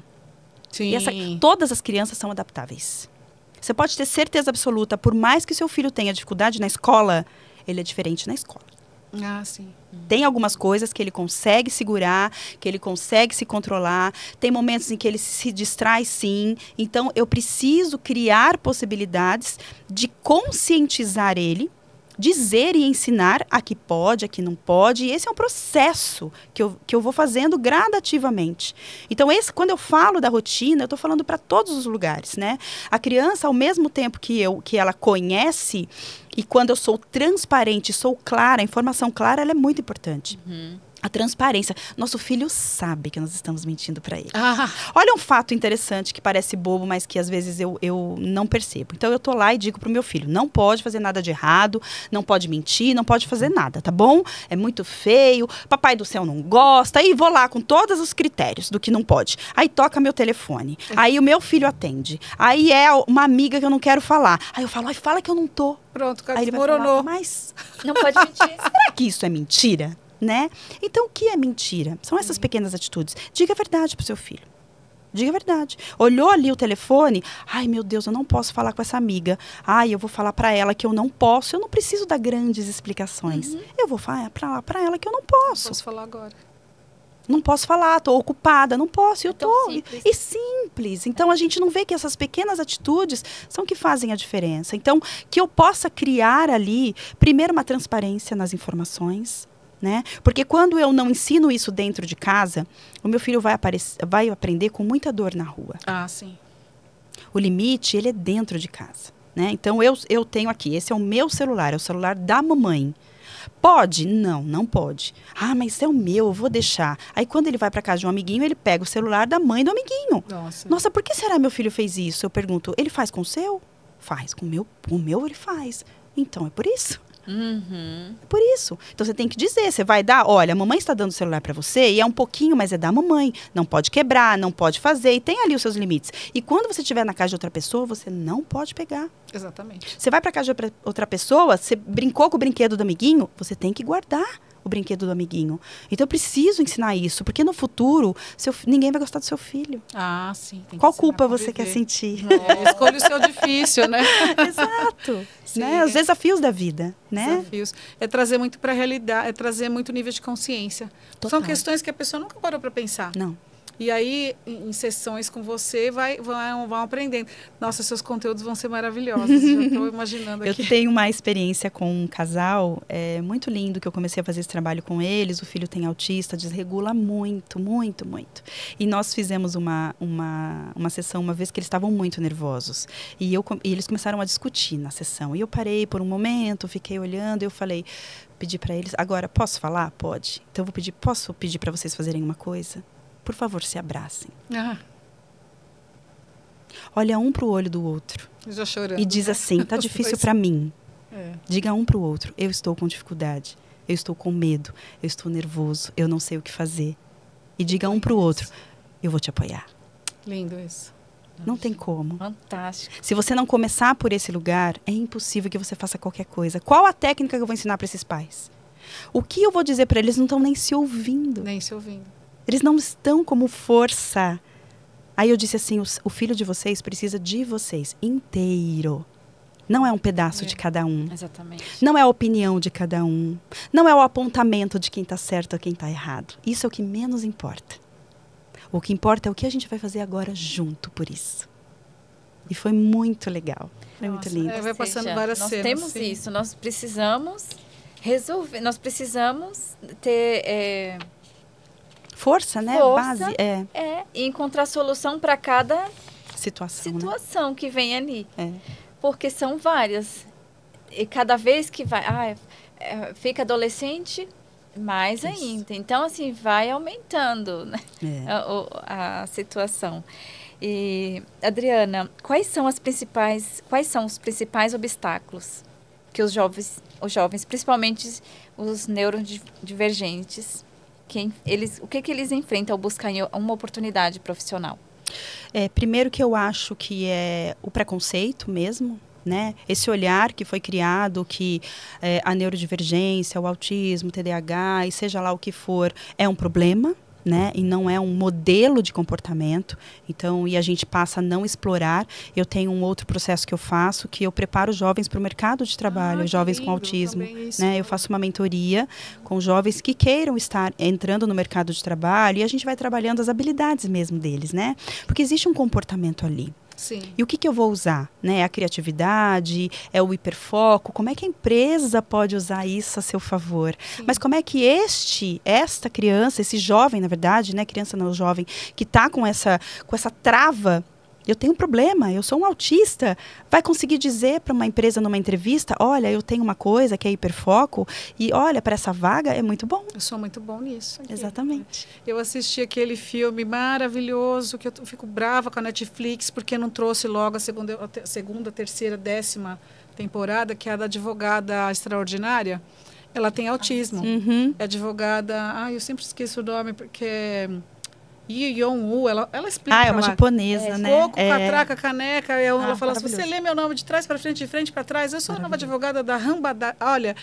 Sim. E todas as crianças são adaptáveis. Você pode ter certeza absoluta, por mais que seu filho tenha dificuldade na escola, ele é diferente na escola. Sim. Tem algumas coisas que ele consegue segurar, que ele consegue se controlar. Tem momentos em que ele se distrai, sim. Então, eu preciso criar possibilidades de conscientizar ele, dizer e ensinar a que pode, a que não pode. E esse é um processo que eu vou fazendo gradativamente. Então, quando eu falo da rotina, eu estou falando para todos os lugares, né? A criança, ao mesmo tempo que ela conhece, e quando eu sou transparente, sou clara, a informação clara, ela é muito importante. Uhum. A transparência. Nosso filho sabe que nós estamos mentindo para ele. Olha um fato interessante que parece bobo, mas que às vezes eu não percebo. Então, eu tô lá e digo pro meu filho, não pode fazer nada de errado, não pode mentir, não pode fazer nada, tá bom? É muito feio, papai do céu não gosta. Aí vou lá com todos os critérios do que não pode. Aí toca meu telefone. Aí o meu filho atende. Aí é uma amiga que eu não quero falar. Aí eu falo, fala que eu não tô. Pronto, cara, aí ele desmoronou. Vai falar, mas não pode mentir. Será que isso é mentira? Né? Então, o que é mentira? São essas pequenas atitudes. Diga a verdade pro seu filho. Diga a verdade. Olhou ali o telefone, ai meu Deus, eu não posso falar com essa amiga. Ai, eu vou falar para ela que eu não posso. Eu não preciso dar grandes explicações. Eu vou falar para ela que eu não posso. Não posso falar agora. Não posso falar, estou ocupada, não posso, eu estou. Simples. Simples. Então, a gente não vê que essas pequenas atitudes são que fazem a diferença. Então, que eu possa criar ali, primeiro, uma transparência nas informações, né? Porque quando eu não ensino isso dentro de casa, o meu filho vai aprender com muita dor na rua. Sim. O limite, ele é dentro de casa, né? Então, eu tenho aqui, esse é o meu celular, é o celular da mamãe. Pode? Não pode. Mas é o meu, eu vou deixar. Aí, quando ele vai para casa de um amiguinho, ele pega o celular da mãe do amiguinho. Nossa, por que será meu filho fez isso? Eu pergunto, ele faz com o seu? Faz. Com o meu ele faz. Então, é por isso. Uhum. É por isso. Então, você tem que dizer, você vai dar, olha, a mamãe está dando o celular para você e é um pouquinho, mas é da mamãe. Não pode quebrar, não pode fazer e tem ali os seus limites. E quando você estiver na casa de outra pessoa, você não pode pegar. Exatamente. Você vai para casa de outra pessoa, você brincou com o brinquedo do amiguinho, você tem que guardar o brinquedo do amiguinho. Então, eu preciso ensinar isso, porque no futuro, ninguém vai gostar do seu filho. Sim. Qual culpa você quer sentir? Escolha o seu difícil, né? Exato. Né? Os desafios da vida, né? Desafios. É trazer muito para a realidade, é trazer muito nível de consciência. Total. São questões que a pessoa nunca parou para pensar. Não. E aí, em sessões com você, vão aprendendo. Nossa, seus conteúdos vão ser maravilhosos. Já estou imaginando aqui. Eu tenho uma experiência com um casal, muito lindo, que eu comecei a fazer esse trabalho com eles. O filho tem autista, desregula muito, muito, muito. E nós fizemos uma sessão uma vez que eles estavam muito nervosos. E eles começaram a discutir na sessão. E eu parei por um momento, fiquei olhando e eu falei, pedi para eles, agora, posso falar? Pode. Então, posso pedir para vocês fazerem uma coisa? Por favor, se abracem. Olha um para o olho do outro. Já chorando. E diz assim, tá difícil para mim. Diga um para o outro, eu estou com dificuldade, eu estou com medo, eu estou nervoso, eu não sei o que fazer. E diga um para o outro, eu vou te apoiar. Lindo isso. Não tem como. Fantástico. Se você não começar por esse lugar, é impossível que você faça qualquer coisa. Qual a técnica que eu vou ensinar para esses pais? O que eu vou dizer para eles? Não estão nem se ouvindo. Nem se ouvindo. Eles não estão como força. Aí eu disse assim, o filho de vocês precisa de vocês inteiro. Não é um pedaço de cada um. Exatamente. Não é a opinião de cada um. Não é o apontamento de quem está certo ou quem está errado. Isso é o que menos importa. O que importa é o que a gente vai fazer agora junto por isso. E foi muito legal. Foi muito lindo. Vai passando várias cenas. Nós temos isso. Nós precisamos resolver. Nós precisamos ter... força, né? Força, base. E encontrar solução para cada situação né? Que vem ali. Porque são várias. E cada vez que fica adolescente, mais ainda. Então, assim, vai aumentando, né? a situação. E, Adriana, quais são os principais obstáculos que os jovens, principalmente os neurodivergentes, o que eles enfrentam ao buscar uma oportunidade profissional? Primeiro que eu acho que é o preconceito mesmo, né? Esse olhar que foi criado que a neurodivergência, o autismo, o TDAH e seja lá o que for, é um problema, né? E não é um modelo de comportamento. Então, e a gente passa a não explorar. Eu tenho um outro processo que eu faço, que eu preparo jovens para o mercado de trabalho, jovens com autismo, né? Eu faço uma mentoria com jovens que queiram estar entrando no mercado de trabalho e a gente vai trabalhando as habilidades mesmo deles, né? Porque existe um comportamento ali. Sim. E o que eu vou usar? Né? É a criatividade, é o hiperfoco. Como é que a empresa pode usar isso a seu favor? Sim. Mas como é que esta criança, esse jovem, na verdade, né? Criança não jovem, que está com essa trava, eu tenho um problema, eu sou um autista, vai conseguir dizer para uma empresa numa entrevista, olha, eu tenho uma coisa que é hiperfoco e olha, para essa vaga é muito bom. Eu sou muito bom nisso. Aqui. Exatamente. Eu assisti aquele filme maravilhoso, que eu fico brava com a Netflix, porque não trouxe logo a segunda, terceira, 10ª temporada, que é a da advogada extraordinária. Ela tem autismo. É advogada, eu sempre esqueço o nome, porque é... Yong-woo, ela explica. É uma japonesa, né? Coco, catraca, caneca. Ela fala assim, você lê meu nome de trás para frente, de frente para trás. Eu sou a nova advogada da Rambada. Olha,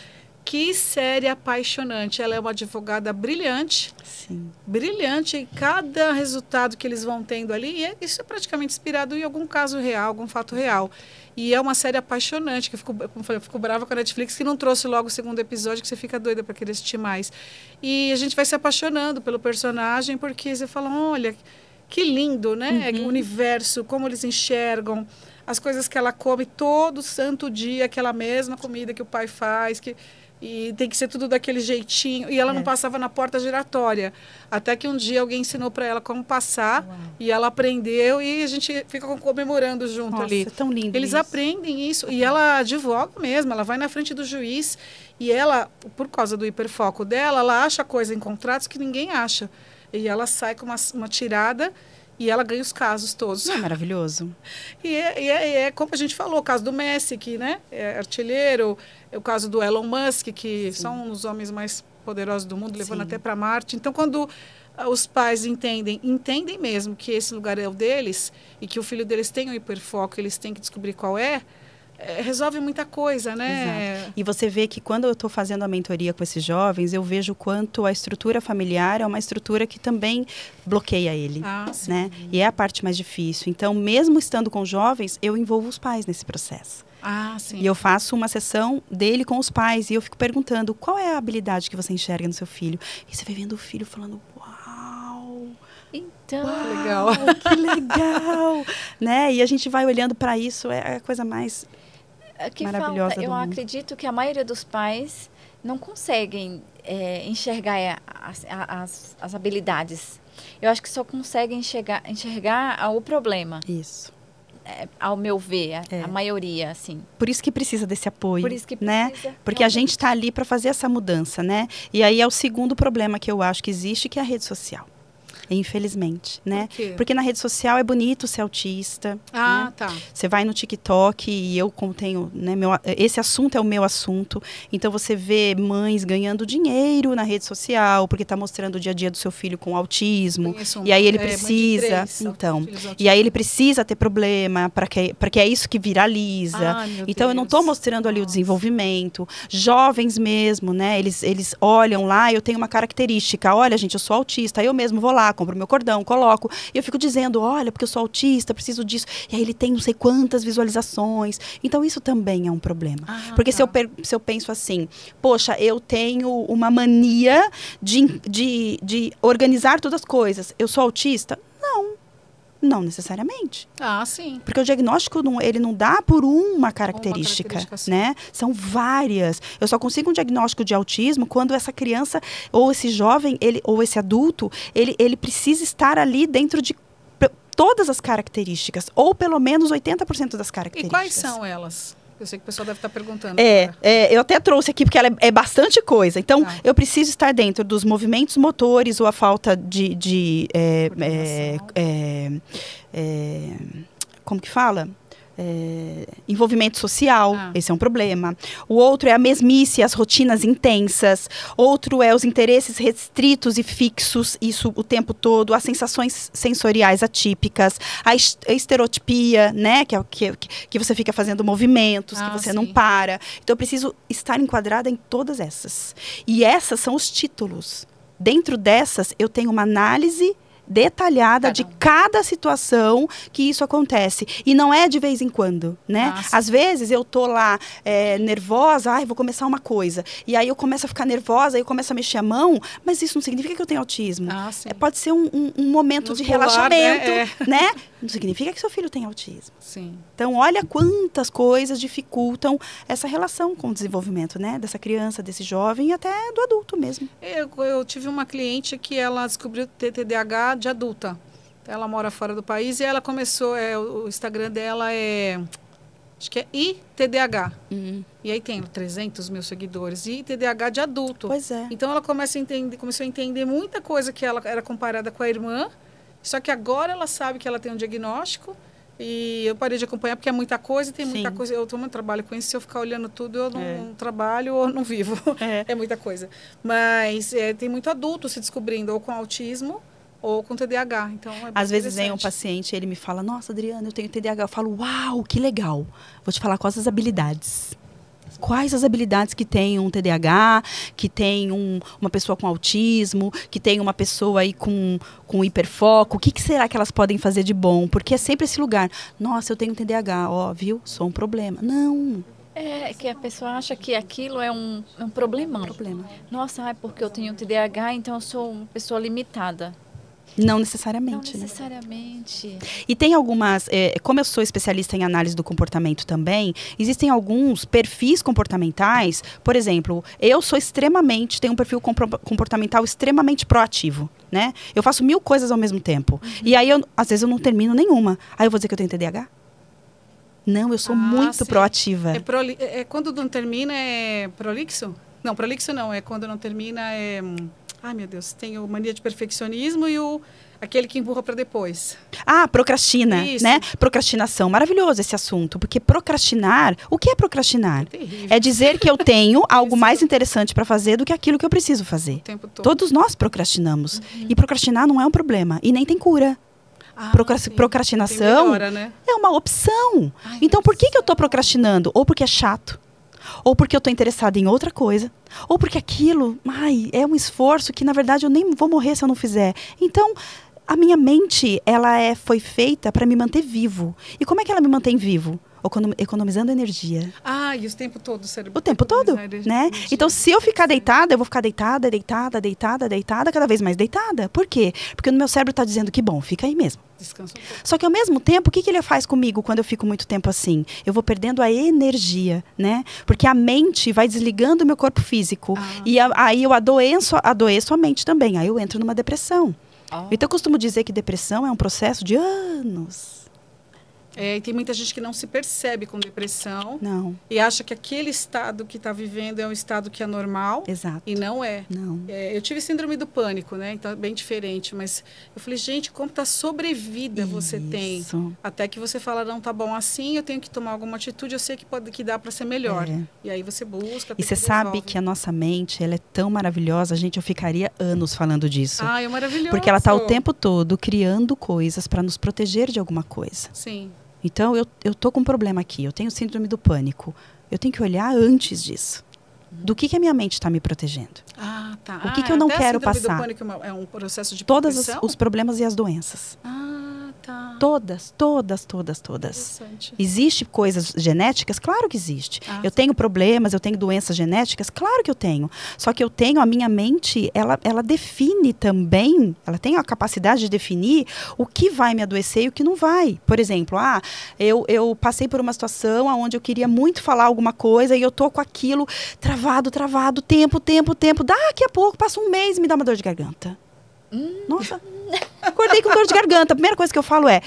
que série apaixonante. Ela é uma advogada brilhante. Sim. Brilhante. E cada resultado que eles vão tendo ali, isso é praticamente inspirado em algum caso real, algum fato real. E é uma série apaixonante, que como eu falei, eu fico brava com a Netflix, que não trouxe logo o segundo episódio, que você fica doida para querer assistir mais. E a gente vai se apaixonando pelo personagem, porque você fala, olha, que lindo, né? O universo, como eles enxergam, as coisas que ela come todo santo dia, aquela mesma comida que o pai faz, e tem que ser tudo daquele jeitinho. E ela não passava na porta giratória. Até que um dia alguém ensinou para ela como passar. Uau. E ela aprendeu e a gente fica comemorando junto. Nossa, ali. É tão lindo Eles aprendem isso. E ela advoga mesmo. Ela vai na frente do juiz. E ela, por causa do hiperfoco dela, ela acha coisa em contratos que ninguém acha. E ela sai com uma tirada... E ela ganha os casos todos. É maravilhoso. E é como a gente falou, o caso do Messi, que é artilheiro, o caso do Elon Musk, que são um dos homens mais poderosos do mundo, levando até para Marte. Então, quando os pais entendem mesmo que esse lugar é o deles e que o filho deles tem um hiperfoco, eles têm que descobrir qual resolve muita coisa, né? Exato. E você vê que quando eu estou fazendo a mentoria com esses jovens, eu vejo quanto a estrutura familiar é uma estrutura que também bloqueia ele, né? E é a parte mais difícil. Então, mesmo estando com jovens, eu envolvo os pais nesse processo. Sim. E eu faço uma sessão dele com os pais e eu fico perguntando qual é a habilidade que você enxerga no seu filho. E você vai vendo o filho falando, uau! Então, legal. Que legal! Né? E a gente vai olhando para isso, é a coisa mais que maravilhosa falta, do eu mundo. acredito que a maioria dos pais não conseguem enxergar as habilidades. Eu acho que só conseguem enxergar o problema. Isso. Ao meu ver, a maioria, assim. Por isso que precisa desse apoio, Por isso que né? precisa, Porque a gente está ali para fazer essa mudança, né? E aí é o segundo problema que eu acho que existe, que é a rede social. Infelizmente, né? Por quê? Porque na rede social é bonito ser autista. Ah, né? tá. Você vai no TikTok e eu, como tenho, né, esse assunto é o meu assunto. Então você vê mães ganhando dinheiro na rede social porque está mostrando o dia a dia do seu filho com autismo. E aí ele precisa, então, e aí ele precisa ter problema para que é isso que viraliza. Então eu não estou mostrando ali o desenvolvimento. Jovens mesmo, né? Eles olham lá, eu tenho uma característica. Olha, gente, eu sou autista. Eu mesmo vou lá, compro meu cordão, coloco. E eu fico dizendo, olha, porque eu sou autista, preciso disso. E aí ele tem não sei quantas visualizações. Então isso também é um problema. Porque se eu penso assim, poxa, eu tenho uma mania de organizar todas as coisas. Eu sou autista? Não necessariamente. Ah, sim. Porque o diagnóstico ele não dá por uma característica, né? São várias. Eu só consigo um diagnóstico de autismo quando essa criança ou esse jovem, ou esse adulto, ele precisa estar ali dentro de todas as características, ou pelo menos 80% das características. E quais são elas? Eu sei que o pessoal deve estar perguntando. Eu até trouxe aqui, porque ela é bastante coisa. Então, eu preciso estar dentro dos movimentos motores ou a falta como que fala? Envolvimento social, esse é um problema. O outro é a mesmice, as rotinas intensas. Outro é os interesses restritos e fixos, isso o tempo todo. As sensações sensoriais atípicas. A estereotipia, né? Que você fica fazendo movimentos, que você não para. Então, eu preciso estar enquadrada em todas essas. E essas são os títulos. Dentro dessas, eu tenho uma análise detalhada de cada situação que isso acontece. E não é de vez em quando, né? Às vezes eu tô lá nervosa, vou começar uma coisa. E aí eu começo a ficar nervosa, aí eu começo a mexer a mão, mas isso não significa que eu tenho autismo. Pode ser um momento de relaxamento, né? Não significa que seu filho tem autismo. Sim. Então, olha quantas coisas dificultam essa relação com o desenvolvimento, né? Dessa criança, desse jovem e até do adulto mesmo. Eu tive uma cliente que ela descobriu ter TDAH de adulta. Ela mora fora do país e ela começou, o Instagram dela acho que é iTDAH. E aí tem 300 mil seguidores. iTDAH de adulto. Pois é. Então ela começou a entender muita coisa que ela era comparada com a irmã. Só que agora ela sabe que ela tem um diagnóstico. E eu parei de acompanhar porque é muita coisa e tem muita coisa. Eu também trabalho com isso. Se eu ficar olhando tudo, eu não trabalho ou não vivo. É muita coisa. Mas tem muito adulto se descobrindo ou com autismo ou com TDAH. Então, às vezes vem um paciente e ele me fala, nossa, Adriana, eu tenho TDAH. Eu falo, uau, que legal. Vou te falar quais as habilidades. Quais as habilidades que tem um TDAH, que tem uma pessoa com autismo, que tem uma pessoa aí com hiperfoco. O que será que elas podem fazer de bom? Porque é sempre esse lugar. Nossa, eu tenho TDAH, viu? Sou um problema. Não. É que a pessoa acha que aquilo é um problemão. Nossa, porque eu tenho TDAH, então eu sou uma pessoa limitada. Não necessariamente. Não necessariamente. Né? E tem algumas, como eu sou especialista em análise do comportamento também, existem alguns perfis comportamentais. Por exemplo, eu sou tenho um perfil comportamental extremamente proativo. Né? Eu faço 1000 coisas ao mesmo tempo. E aí, às vezes, eu não termino nenhuma. Aí eu vou dizer que eu tenho TDAH? Não, eu sou muito proativa. Quando não termina, é prolixo? Não, prolixo não. É quando não termina, ai, meu Deus, tem o mania de perfeccionismo e aquele que empurra para depois. Procrastina, né? Procrastinação. Maravilhoso esse assunto, porque procrastinar, o que é procrastinar? É dizer que eu tenho algo mais interessante para fazer do que aquilo que eu preciso fazer. O tempo todo. Todos nós procrastinamos. E procrastinar não é um problema, e nem tem cura. Procrastinação melhora, né? É uma opção. Então, por que eu estou procrastinando? Ou porque é chato, ou porque eu estou interessada em outra coisa, ou porque aquilo, é um esforço que, na verdade, eu nem vou morrer se eu não fizer. Então, a minha mente, ela foi feita para me manter vivo. E como é que ela me mantém vivo? economizando energia. Ah, e o tempo todo o cérebro. O tempo todo, né? Então, se eu ficar deitada, eu vou ficar deitada, cada vez mais deitada. Por quê? Porque o meu cérebro está dizendo que bom, fica aí mesmo. Descansa um pouco. Só que ao mesmo tempo, o que ele faz comigo quando eu fico muito tempo assim? Eu vou perdendo a energia, né? Porque a mente vai desligando o meu corpo físico. Aí eu adoeço a mente também. Aí eu entro numa depressão. Então eu costumo dizer que depressão é um processo de anos. E tem muita gente que não se percebe com depressão. Não. E acha que aquele estado que está vivendo é um estado que é normal. Exato. E não é. Não. Eu tive síndrome do pânico, né? Então é bem diferente. Mas eu falei, gente, quanta sobrevida você tem. Até que você fala, não, tá bom assim, eu tenho que tomar alguma atitude, eu sei que dá para ser melhor. E aí você busca. E você sabe que a nossa mente, ela é tão maravilhosa, gente, eu ficaria anos falando disso. É maravilhoso. Porque ela está o tempo todo criando coisas para nos proteger de alguma coisa. Sim. Então, eu tô com um problema aqui, eu tenho síndrome do pânico. Eu tenho que olhar antes disso. Do que a minha mente está me protegendo. Tá. O que eu não quero passar. A síndrome do pânico é um processo de todos proteção? os problemas e as doenças. Tá. Todas. Existem coisas genéticas? Claro que existe. Eu tenho problemas, eu tenho doenças genéticas? Claro que eu tenho. Só que a minha mente, ela define também, ela tem a capacidade de definir o que vai me adoecer e o que não vai. Por exemplo, eu passei por uma situação onde eu queria muito falar alguma coisa e eu tô com aquilo travado, tempo. Daqui a pouco, passa um mês e me dá uma dor de garganta. Nossa, acordei com dor de garganta. A primeira coisa que eu falo é: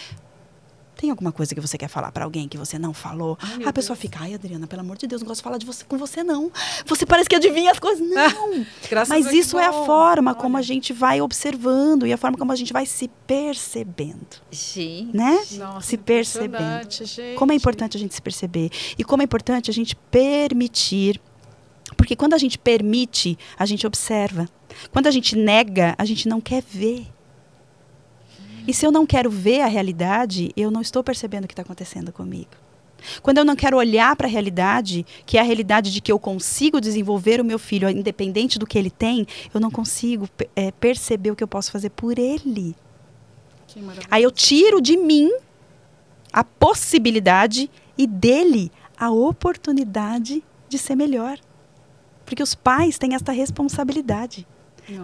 tem alguma coisa que você quer falar para alguém que você não falou? A pessoa fica, Adriana, pelo amor de Deus, não gosto de falar com você, não. Você parece que adivinha as coisas. Não. Mas isso é a forma como a gente vai observando e a forma como a gente vai se percebendo. Sim. Né? Nossa, se percebendo. Gente. Como é importante a gente se perceber. E como é importante a gente permitir. Porque quando a gente permite, a gente observa. Quando a gente nega, a gente não quer ver. E se eu não quero ver a realidade, eu não estou percebendo o que está acontecendo comigo. Quando eu não quero olhar para a realidade, que é a realidade de que eu consigo desenvolver o meu filho, independente do que ele tem, eu não consigo perceber o que eu posso fazer por ele. Aí eu tiro de mim a possibilidade e dele a oportunidade de ser melhor. Porque os pais têm esta responsabilidade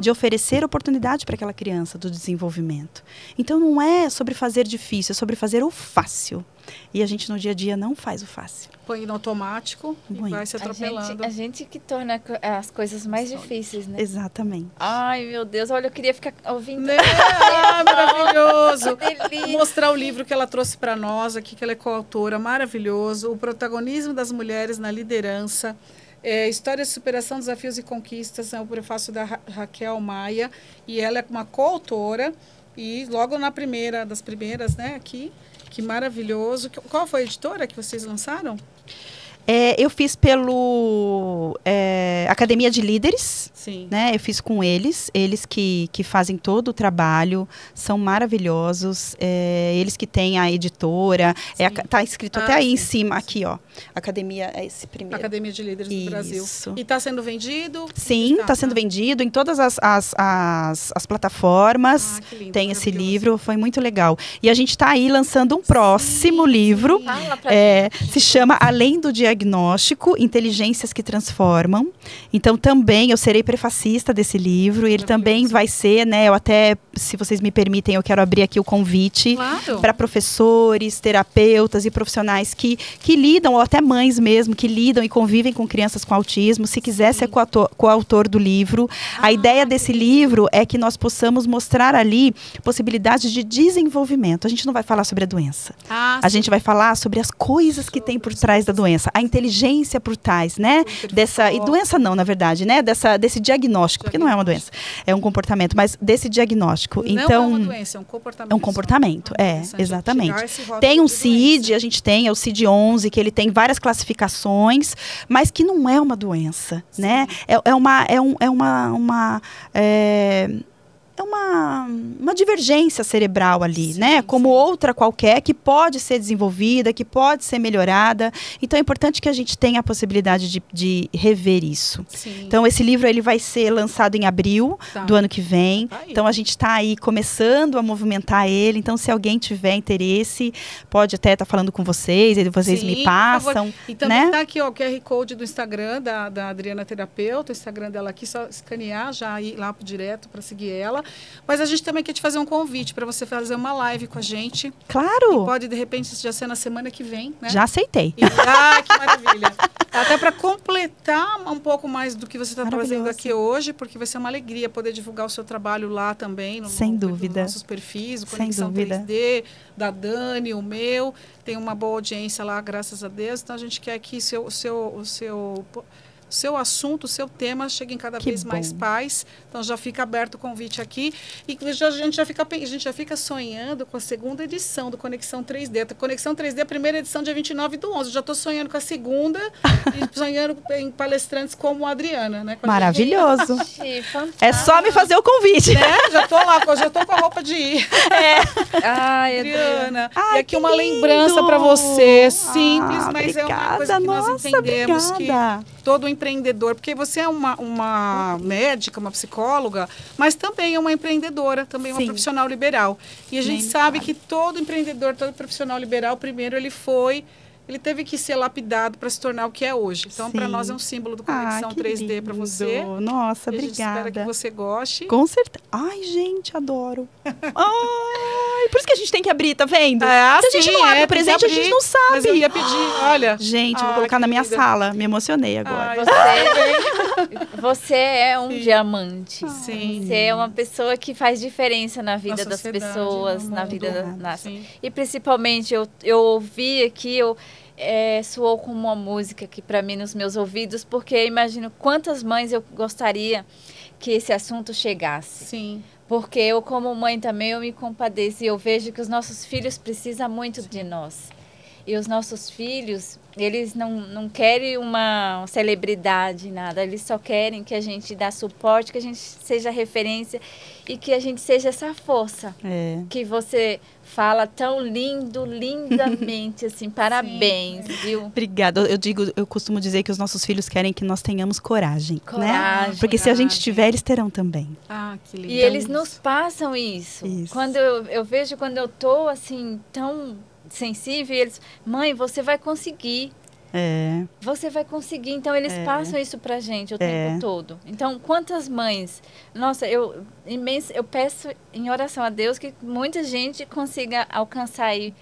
de oferecer oportunidade para aquela criança do desenvolvimento. Então não é sobre fazer difícil, é sobre fazer o fácil. E a gente no dia a dia não faz o fácil. Põe no automático e vai se atropelando. A gente que torna as coisas mais difíceis, né? Exatamente. Ai, meu Deus, olha, eu queria ficar ouvindo. Maravilhoso. Vou mostrar o livro que ela trouxe para nós aqui, que ela é coautora, maravilhoso. O protagonismo das mulheres na liderança. História de superação, desafios e conquistas, é o prefácio da Raquel Maia, e ela é uma coautora, e logo das primeiras, né, aqui, que maravilhoso. Qual foi a editora que vocês lançaram? Eu fiz pelo Academia de Líderes. Sim. Né? Eu fiz com eles que fazem todo o trabalho, são maravilhosos, eles que têm a editora, tá escrito até aí em cima, aqui, ó, Academia, é esse primeiro. Academia de Líderes do Brasil. E está sendo vendido? Sim, está sendo vendido em todas as plataformas, que lindo, tem esse livro, foi muito legal. E a gente está aí lançando um próximo livro, se chama Além do Diagnóstico, Inteligências que Transformam. Então também eu serei prefacista desse livro, e ele também vai ser, né, eu até, se vocês me permitem, eu quero abrir aqui o convite para professores, terapeutas e profissionais que lidam, ou até mães mesmo, que lidam e convivem com crianças com autismo, se quiser ser coautor do livro. A ideia desse livro é que nós possamos mostrar ali possibilidades de desenvolvimento. A gente não vai falar sobre a doença. A gente vai falar sobre as coisas que tem por trás da doença, a inteligência por trás, né? E doença não, na verdade, né? Desse diagnóstico, porque não é uma doença, é um comportamento, mas desse diagnóstico. Não então, é uma doença, é um comportamento. É um comportamento, exatamente. Tem um CID, a gente tem, é o CID-11, que ele tem várias classificações, mas que não é uma doença, né? uma divergência cerebral ali, né? Como outra qualquer, que pode ser desenvolvida, que pode ser melhorada. Então, é importante que a gente tenha a possibilidade de rever isso. Sim. Então, esse livro ele vai ser lançado em abril do ano que vem. Então, a gente está aí começando a movimentar ele. Então, se alguém tiver interesse, pode até estar falando com vocês, e vocês me passam. E também está aqui ó, o QR Code do Instagram da Adriana Terapeuta, o Instagram dela aqui, só escanear, já ir lá direto para seguir ela. Mas a gente também quer te fazer um convite para você fazer uma live com a gente. Claro! E pode, de repente, já ser na semana que vem, né? Já aceitei. Que maravilha! Até para completar um pouco mais do que você está trazendo aqui hoje, porque vai ser uma alegria poder divulgar o seu trabalho lá também. Sem dúvida. Nos nossos perfis, o Conexão 3D, da Dani, o meu. Tem uma boa audiência lá, graças a Deus. Então, a gente quer que o seu assunto, o seu tema chegue em cada vez mais paz. Então, já fica aberto o convite aqui. E a gente já fica sonhando com a segunda edição do Conexão 3D. A Conexão 3D, a primeira edição, dia 29/11. Eu já estou sonhando com a segunda e sonhando em palestrantes como a Adriana, né? Maravilhoso. É só me fazer o convite. Né? Já estou lá, já estou com a roupa de ir. Ai, Adriana. E aqui uma lembrança para você. Simples, mas obrigada. É uma coisa que nós entendemos obrigada. Que todo empreendedor, porque você é uma médica, uma psicóloga, mas também é uma empreendedora, também uma profissional liberal. E a gente sabe que todo empreendedor, todo profissional liberal, primeiro ele teve que ser lapidado para se tornar o que é hoje. Então, para nós é um símbolo do Conexão 3D para você. Nossa, obrigada. A gente espera que você goste. Com certeza. Ai, gente, adoro. Ai, por isso que a gente tem que abrir, tá vendo? Se a gente não abre o presente, a gente não sabe. Mas eu ia pedir, olha. Gente, vou colocar na minha sala. Me emocionei agora. Você é um diamante. Sim. Você é uma pessoa que faz diferença na vida das pessoas, na vida da nossa. E principalmente, eu ouvi aqui, soou como uma música aqui para mim nos meus ouvidos, porque eu imagino quantas mães eu gostaria que esse assunto chegasse. Sim. Porque eu, como mãe também, eu me compadeço e eu vejo que os nossos filhos precisam muito de nós. E os nossos filhos, eles não querem uma celebridade, nada. Eles só querem que a gente dê suporte, que a gente seja referência e que a gente seja essa força. Que você fala tão lindamente, assim, parabéns, viu? Obrigada. Eu costumo dizer que os nossos filhos querem que nós tenhamos coragem, né? Porque se a gente tiver, eles terão também. Que lindo. E eles nos passam isso. Quando eu vejo, quando eu tô, assim, tão sensível, eles, mãe, você vai conseguir. Você vai conseguir. Então, eles passam isso pra gente o tempo todo. Então, quantas mães... Nossa, eu peço em oração a Deus que muita gente consiga alcançar aí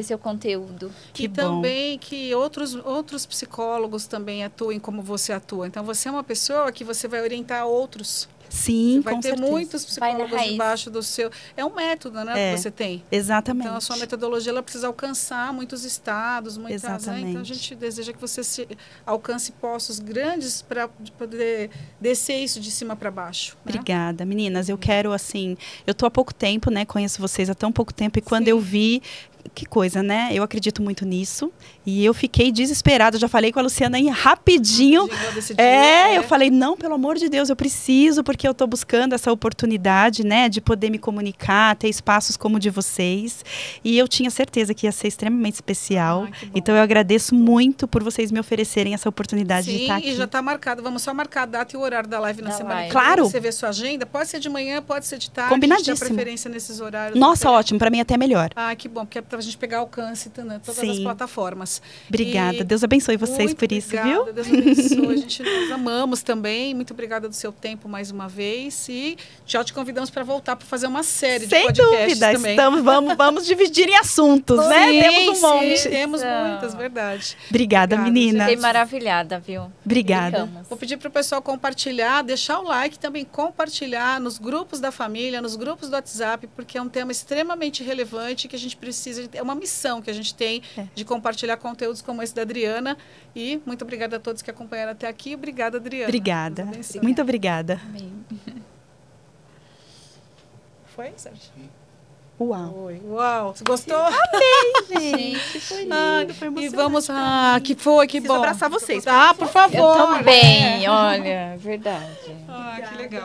seu conteúdo. E também que outros psicólogos também atuem como você atua. Então, você é uma pessoa que você vai orientar outros. Sim, vai ter muitos psicólogos debaixo do seu... É um método, né, que você tem. Exatamente. Então, a sua metodologia ela precisa alcançar muitos estados, muitas... Exatamente. Né? Então, a gente deseja que você alcance postos grandes para poder descer isso de cima para baixo. Né? Obrigada, meninas. Eu quero, assim... Eu tô há pouco tempo, né? Conheço vocês há tão pouco tempo. E quando eu vi... Que coisa, né? Eu acredito muito nisso. E eu fiquei desesperada. Já falei com a Luciana aí rapidinho. Eu falei, não, pelo amor de Deus, eu preciso, porque eu estou buscando essa oportunidade, né? De poder me comunicar, ter espaços como o de vocês. E eu tinha certeza que ia ser extremamente especial. Então, eu agradeço muito por vocês me oferecerem essa oportunidade de estar aqui. Sim, e já está marcado. Vamos só marcar a data e o horário da live na semana. Claro. Você vê sua agenda. Pode ser de manhã, pode ser de tarde. Combinadíssimo. A gente dá preferência nesses horários. Nossa, ótimo. Para mim, até melhor. Que bom. Porque para a gente pegar alcance em todas as plataformas. Obrigada. Deus abençoe vocês por isso, viu? Deus abençoe. Nós amamos também. Muito obrigada do seu tempo mais uma vez. E já te convidamos para voltar para fazer uma série de podcasts também. Vamos dividir em assuntos, né? Temos um monte. Temos muitas, verdade. Obrigada, meninas. Fiquei maravilhada, viu? Obrigada. Vou pedir para o pessoal compartilhar, deixar o like, também compartilhar nos grupos da família, nos grupos do WhatsApp, porque é um tema extremamente relevante que a gente precisa... É uma missão que a gente tem de compartilhar conteúdos como esse da Adriana. E muito obrigada a todos que acompanharam até aqui. Obrigada, Adriana. Obrigada. Muito obrigada. Amém. Foi, Sérgio? Uau. Uau. Você gostou? Amei, gente. Foi lindo, foi emocionante. E vamos... que foi, que Preciso bom. abraçar vocês. Por favor. Eu também, olha, verdade. Que legal.